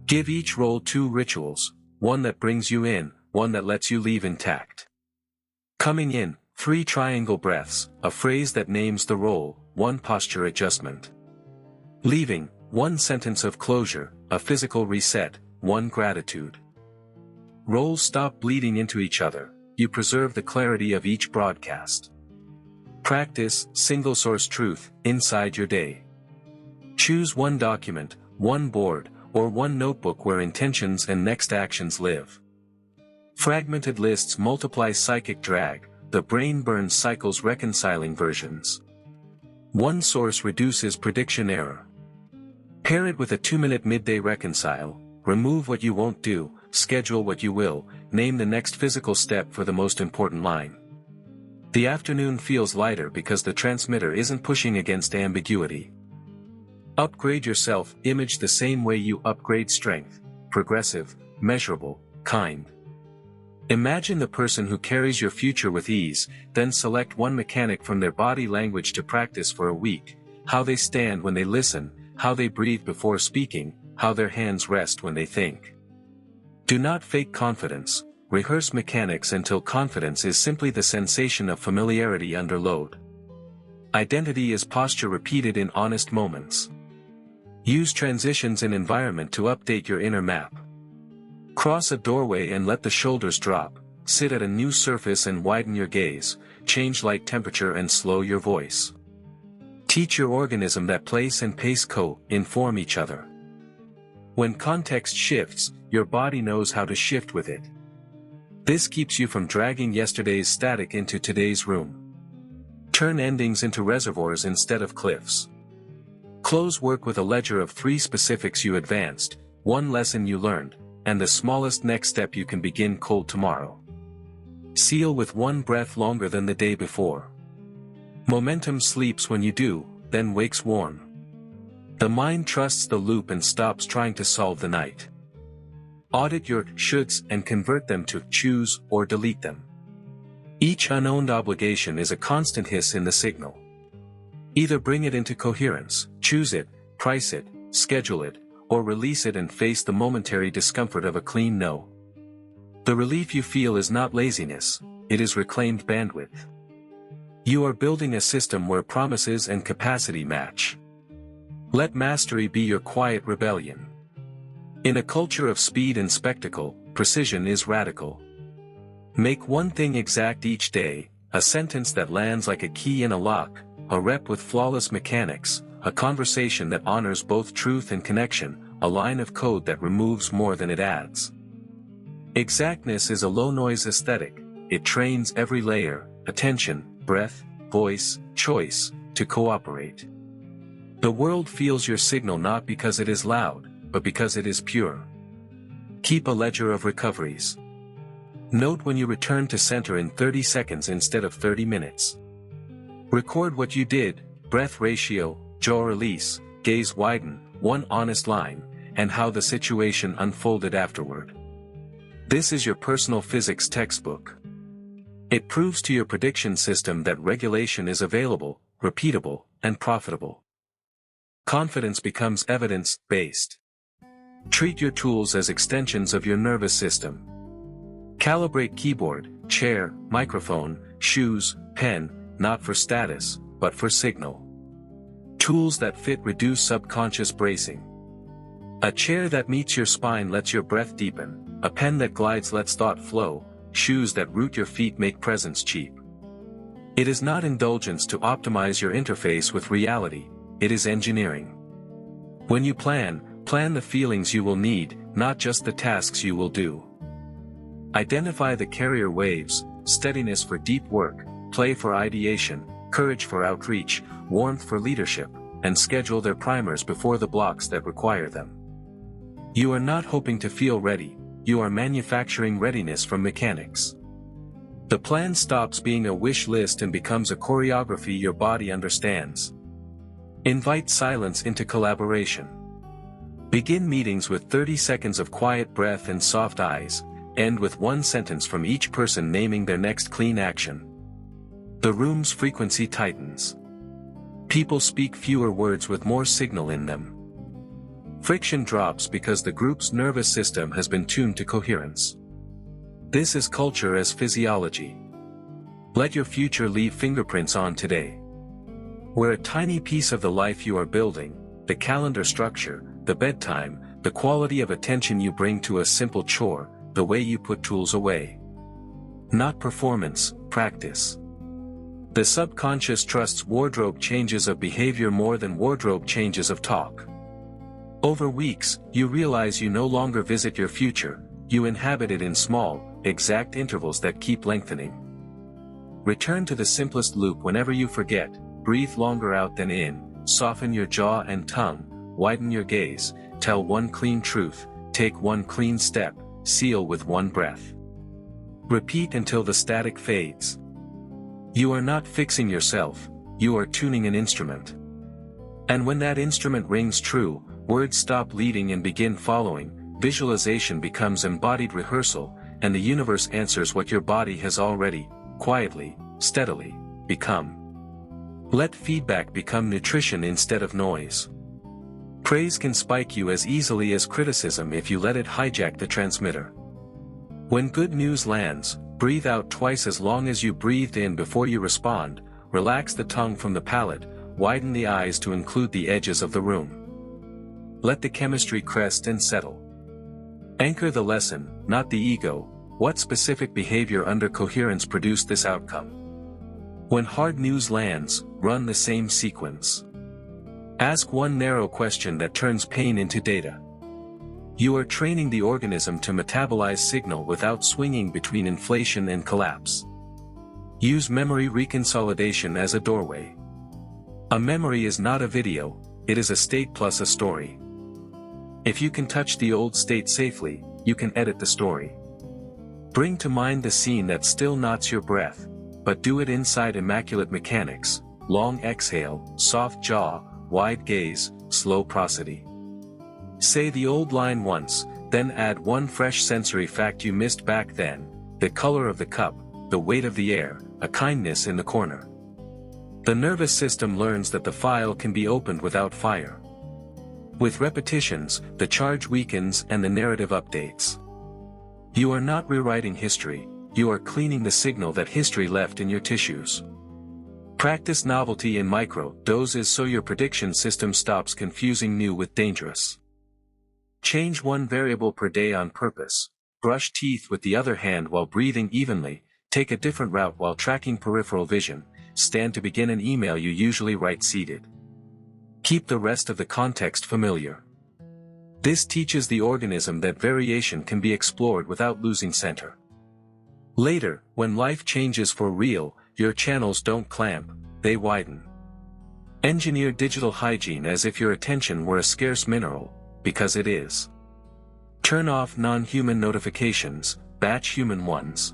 Give each role 2 rituals, one that brings you in, one that lets you leave intact. Coming in, 3 triangle breaths, a phrase that names the role, 1 posture adjustment. Leaving, 1 sentence of closure, a physical reset, 1 gratitude. Roles stop bleeding into each other, you preserve the clarity of each broadcast. Practice single source truth inside your day. Choose 1 document, 1 board, or 1 notebook where intentions and next actions live. Fragmented lists multiply psychic drag, the brain burns cycles reconciling versions. 1 source reduces prediction error. Pair it with a 2-minute midday reconcile. Remove what you won't do, schedule what you will, name the next physical step for the most important line. The afternoon feels lighter because the transmitter isn't pushing against ambiguity. Upgrade your self-image the same way you upgrade strength: progressive, measurable, kind. Imagine the person who carries your future with ease, then select 1 mechanic from their body language to practice for a week: how they stand when they listen, how they breathe before speaking, how their hands rest when they think. Do not fake confidence, rehearse mechanics until confidence is simply the sensation of familiarity under load. Identity is posture repeated in honest moments. Use transitions in environment to update your inner map. Cross a doorway and let the shoulders drop, sit at a new surface and widen your gaze, change light temperature and slow your voice. Teach your organism that place and pace co-inform each other. When context shifts, your body knows how to shift with it. This keeps you from dragging yesterday's static into today's room. Turn endings into reservoirs instead of cliffs. Close work with a ledger of 3 specifics you advanced, 1 lesson you learned, and the smallest next step you can begin cold tomorrow. Seal with 1 breath longer than the day before. Momentum sleeps when you do, then wakes warm. The mind trusts the loop and stops trying to solve the night. Audit your shoulds and convert them to choose or delete them. Each unowned obligation is a constant hiss in the signal. Either bring it into coherence, choose it, price it, schedule it, or release it and face the momentary discomfort of a clean no. The relief you feel is not laziness, it is reclaimed bandwidth. You are building a system where promises and capacity match. Let mastery be your quiet rebellion. In a culture of speed and spectacle, precision is radical. Make 1 thing exact each day, a sentence that lands like a key in a lock, a rep with flawless mechanics, a conversation that honors both truth and connection, a line of code that removes more than it adds. Exactness is a low-noise aesthetic. It trains every layer, attention, breath, voice, choice, to cooperate. The world feels your signal not because it is loud, but because it is pure. Keep a ledger of recoveries. Note when you return to center in 30 seconds instead of 30 minutes. Record what you did, breath ratio, jaw release, gaze widen, one honest line, and how the situation unfolded afterward. This is your personal physics textbook. It proves to your prediction system that regulation is available, repeatable, and profitable. Confidence becomes evidence-based. Treat your tools as extensions of your nervous system. Calibrate keyboard, chair, microphone, shoes, pen, not for status, but for signal. Tools that fit reduce subconscious bracing. A chair that meets your spine lets your breath deepen, a pen that glides lets thought flow, shoes that root your feet make presence cheap. It is not indulgence to optimize your interface with reality, it is engineering. When you plan the feelings you will need, not just the tasks you will do. Identify the carrier waves, steadiness for deep work, play for ideation, courage for outreach, warmth for leadership, and schedule their primers before the blocks that require them. You are not hoping to feel ready, you are manufacturing readiness from mechanics. The plan stops being a wish list and becomes a choreography your body understands. Invite silence into collaboration. Begin meetings with 30 seconds of quiet breath and soft eyes, end with one sentence from each person naming their next clean action. The room's frequency tightens. People speak fewer words with more signal in them. Friction drops because the group's nervous system has been tuned to coherence. This is culture as physiology. Let your future leave fingerprints on today. We're a tiny piece of the life you are building, the calendar structure, the bedtime, the quality of attention you bring to a simple chore, the way you put tools away. Not performance, practice. The subconscious trusts wardrobe changes of behavior more than wardrobe changes of talk. Over weeks, you realize you no longer visit your future, you inhabit it in small, exact intervals that keep lengthening. Return to the simplest loop whenever you forget, breathe longer out than in, soften your jaw and tongue, widen your gaze, tell one clean truth, take one clean step, seal with one breath. Repeat until the static fades. You are not fixing yourself, you are tuning an instrument. And when that instrument rings true, words stop leading and begin following, visualization becomes embodied rehearsal, and the universe answers what your body has already, quietly, steadily, become. Let feedback become nutrition instead of noise. Praise can spike you as easily as criticism if you let it hijack the transmitter. When good news lands, breathe out twice as long as you breathed in before you respond, relax the tongue from the palate, widen the eyes to include the edges of the room. Let the chemistry crest and settle. Anchor the lesson, not the ego. What specific behavior under coherence produced this outcome? When hard news lands, run the same sequence. Ask one narrow question that turns pain into data. You are training the organism to metabolize signal without swinging between inflation and collapse. Use memory reconsolidation as a doorway. A memory is not a video, it is a state plus a story. If you can touch the old state safely, you can edit the story. Bring to mind the scene that still knots your breath, but do it inside immaculate mechanics, long exhale, soft jaw, wide gaze, slow prosody. Say the old line once, then add one fresh sensory fact you missed back then, the color of the cup, the weight of the air, a kindness in the corner. The nervous system learns that the file can be opened without fire. With repetitions, the charge weakens and the narrative updates. You are not rewriting history, you are cleaning the signal that history left in your tissues. Practice novelty in micro doses so your prediction system stops confusing new with dangerous. Change one variable per day on purpose, brush teeth with the other hand while breathing evenly, take a different route while tracking peripheral vision, stand to begin an email you usually write seated. Keep the rest of the context familiar. This teaches the organism that variation can be explored without losing center. Later, when life changes for real, your channels don't clamp, they widen. Engineer digital hygiene as if your attention were a scarce mineral, because it is. Turn off non-human notifications, batch human ones.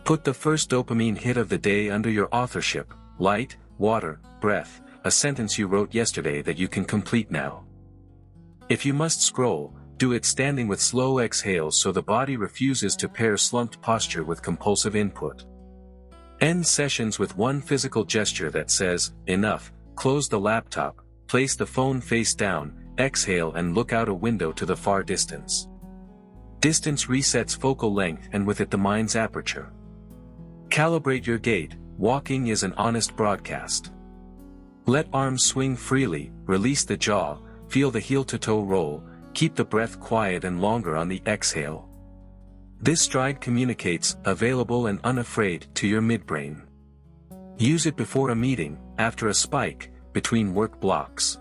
Put the first dopamine hit of the day under your authorship: light, water, breath, a sentence you wrote yesterday that you can complete now. If you must scroll, do it standing with slow exhales so the body refuses to pair slumped posture with compulsive input. End sessions with one physical gesture that says, enough. Close the laptop, place the phone face down, exhale and look out a window to the far distance. Distance resets focal length and with it the mind's aperture. Calibrate your gait. Walking is an honest broadcast. Let arms swing freely, release the jaw, feel the heel-to-toe roll, keep the breath quiet and longer on the exhale. This stride communicates, available and unafraid, to your midbrain. Use it before a meeting, after a spike, between work blocks.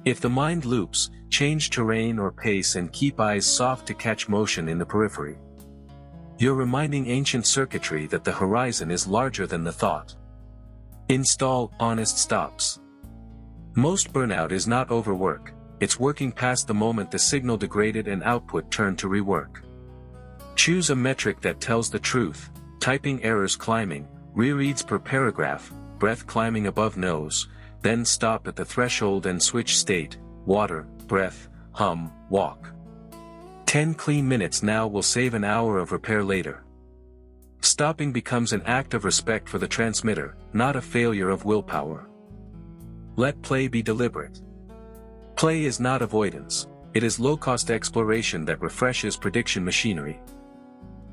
If the mind loops, change terrain or pace and keep eyes soft to catch motion in the periphery. You're reminding ancient circuitry that the horizon is larger than the thought. Install honest stops. Most burnout is not overwork, it's working past the moment the signal degraded and output turned to rework. Choose a metric that tells the truth: typing errors climbing, rereads per paragraph, breath climbing above nose, then stop at the threshold and switch state: water, breath, hum, walk. 10 clean minutes now will save an hour of repair later. Stopping becomes an act of respect for the transmitter, not a failure of willpower. Let play be deliberate. Play is not avoidance, it is low-cost exploration that refreshes prediction machinery.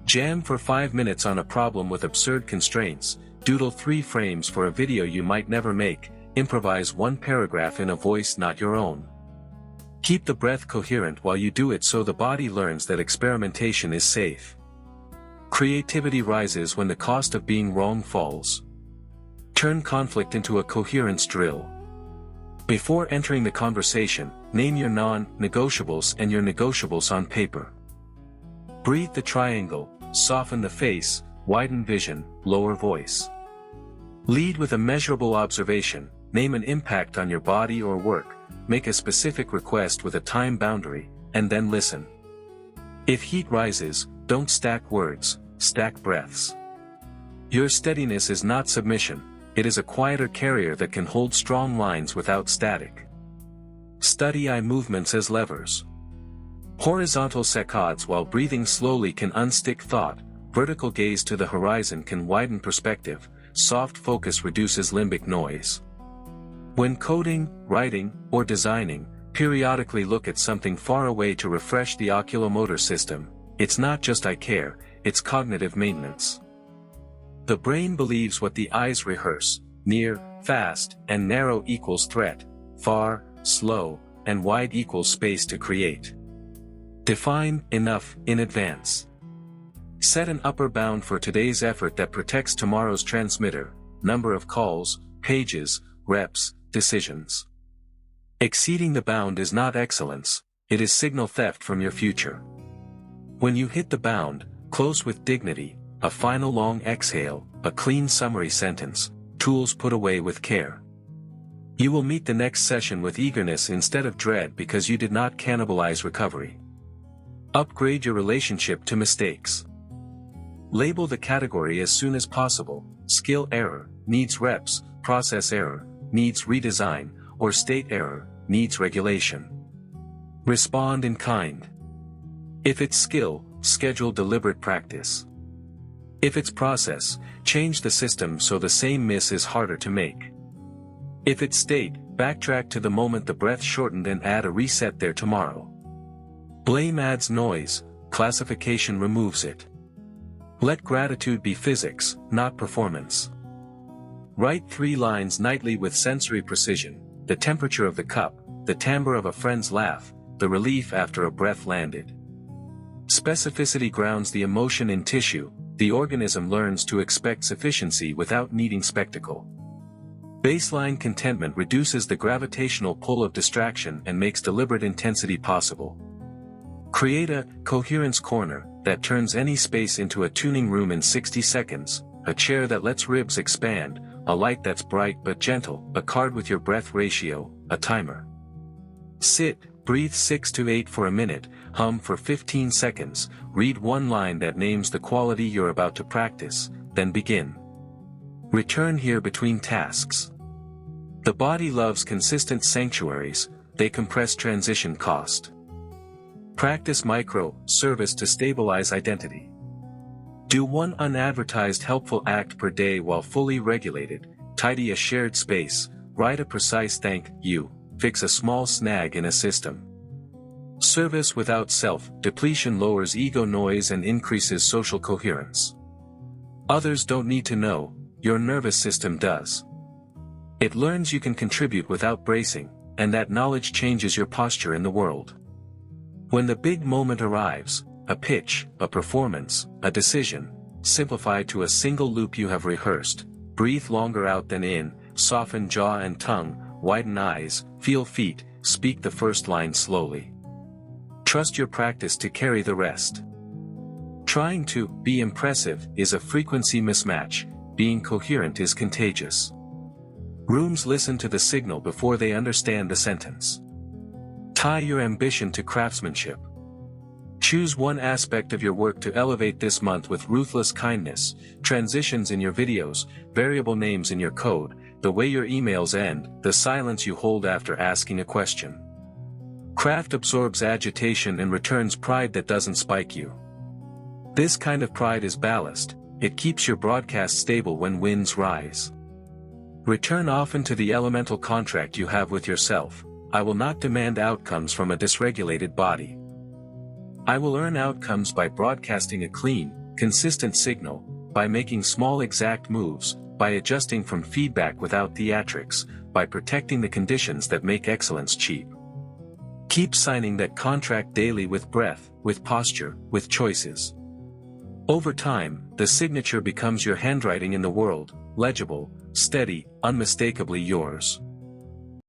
Jam for 5 minutes on a problem with absurd constraints, doodle 3 frames for a video you might never make, improvise 1 paragraph in a voice not your own. Keep the breath coherent while you do it so the body learns that experimentation is safe. Creativity rises when the cost of being wrong falls. Turn conflict into a coherence drill. Before entering the conversation, name your non-negotiables and your negotiables on paper. Breathe the triangle, soften the face, widen vision, lower voice. Lead with a measurable observation, name an impact on your body or work, make a specific request with a time boundary, and then listen. If heat rises, don't stack words, stack breaths. Your steadiness is not submission, it is a quieter carrier that can hold strong lines without static. Study eye movements as levers. Horizontal saccades while breathing slowly can unstick thought, vertical gaze to the horizon can widen perspective, soft focus reduces limbic noise. When coding, writing, or designing, periodically look at something far away to refresh the oculomotor system. It's not just eye care, it's cognitive maintenance. The brain believes what the eyes rehearse: near, fast, and narrow equals threat, far, slow, and wide equals space to create. Define enough in advance. Set an upper bound for today's effort that protects tomorrow's transmitter: number of calls, pages, reps, decisions. Exceeding the bound is not excellence, it is signal theft from your future. When you hit the bound, close with dignity, a final long exhale, a clean summary sentence, tools put away with care. You will meet the next session with eagerness instead of dread because you did not cannibalize recovery. Upgrade your relationship to mistakes. Label the category as soon as possible: skill error, needs reps, process error, needs redesign, or state error, needs regulation. Respond in kind. If it's skill, schedule deliberate practice. If it's process, change the system so the same miss is harder to make. If it's state, backtrack to the moment the breath shortened and add a reset there tomorrow. Blame adds noise, classification removes it. Let gratitude be physics, not performance. Write 3 lines nightly with sensory precision: the temperature of the cup, the timbre of a friend's laugh, the relief after a breath landed. Specificity grounds the emotion in tissue, the organism learns to expect sufficiency without needing spectacle. Baseline contentment reduces the gravitational pull of distraction and makes deliberate intensity possible. Create a coherence corner that turns any space into a tuning room in 60 seconds, a chair that lets ribs expand, a light that's bright but gentle, a card with your breath ratio, a timer. Sit, Breathe 6 to 8 for a minute, hum for 15 seconds, read one line that names the quality you're about to practice, then begin. Return here between tasks. The body loves consistent sanctuaries, they compress transition cost. Practice micro-service to stabilize identity. Do one unadvertised helpful act per day while fully regulated, tidy a shared space, write a precise thank you, fix a small snag in a system. Service without self-depletion lowers ego noise and increases social coherence. Others don't need to know, your nervous system does. It learns you can contribute without bracing, and that knowledge changes your posture in the world. When the big moment arrives, a pitch, a performance, a decision, simplify to a single loop you have rehearsed, breathe longer out than in, soften jaw and tongue, widen eyes, feel feet, speak the first line slowly. Trust your practice to carry the rest. Trying to be impressive is a frequency mismatch, being coherent is contagious. Rooms listen to the signal before they understand the sentence. Tie your ambition to craftsmanship. Choose one aspect of your work to elevate this month with ruthless kindness, transitions in your videos, variable names in your code, the way your emails end, the silence you hold after asking a question. Craft absorbs agitation and returns pride that doesn't spike you. This kind of pride is ballast, it keeps your broadcast stable when winds rise. Return often to the elemental contract you have with yourself. I will not demand outcomes from a dysregulated body. I will earn outcomes by broadcasting a clean, consistent signal, by making small exact moves, by adjusting from feedback without theatrics, by protecting the conditions that make excellence cheap. Keep signing that contract daily with breath, with posture, with choices. Over time, the signature becomes your handwriting in the world, legible, steady, unmistakably yours.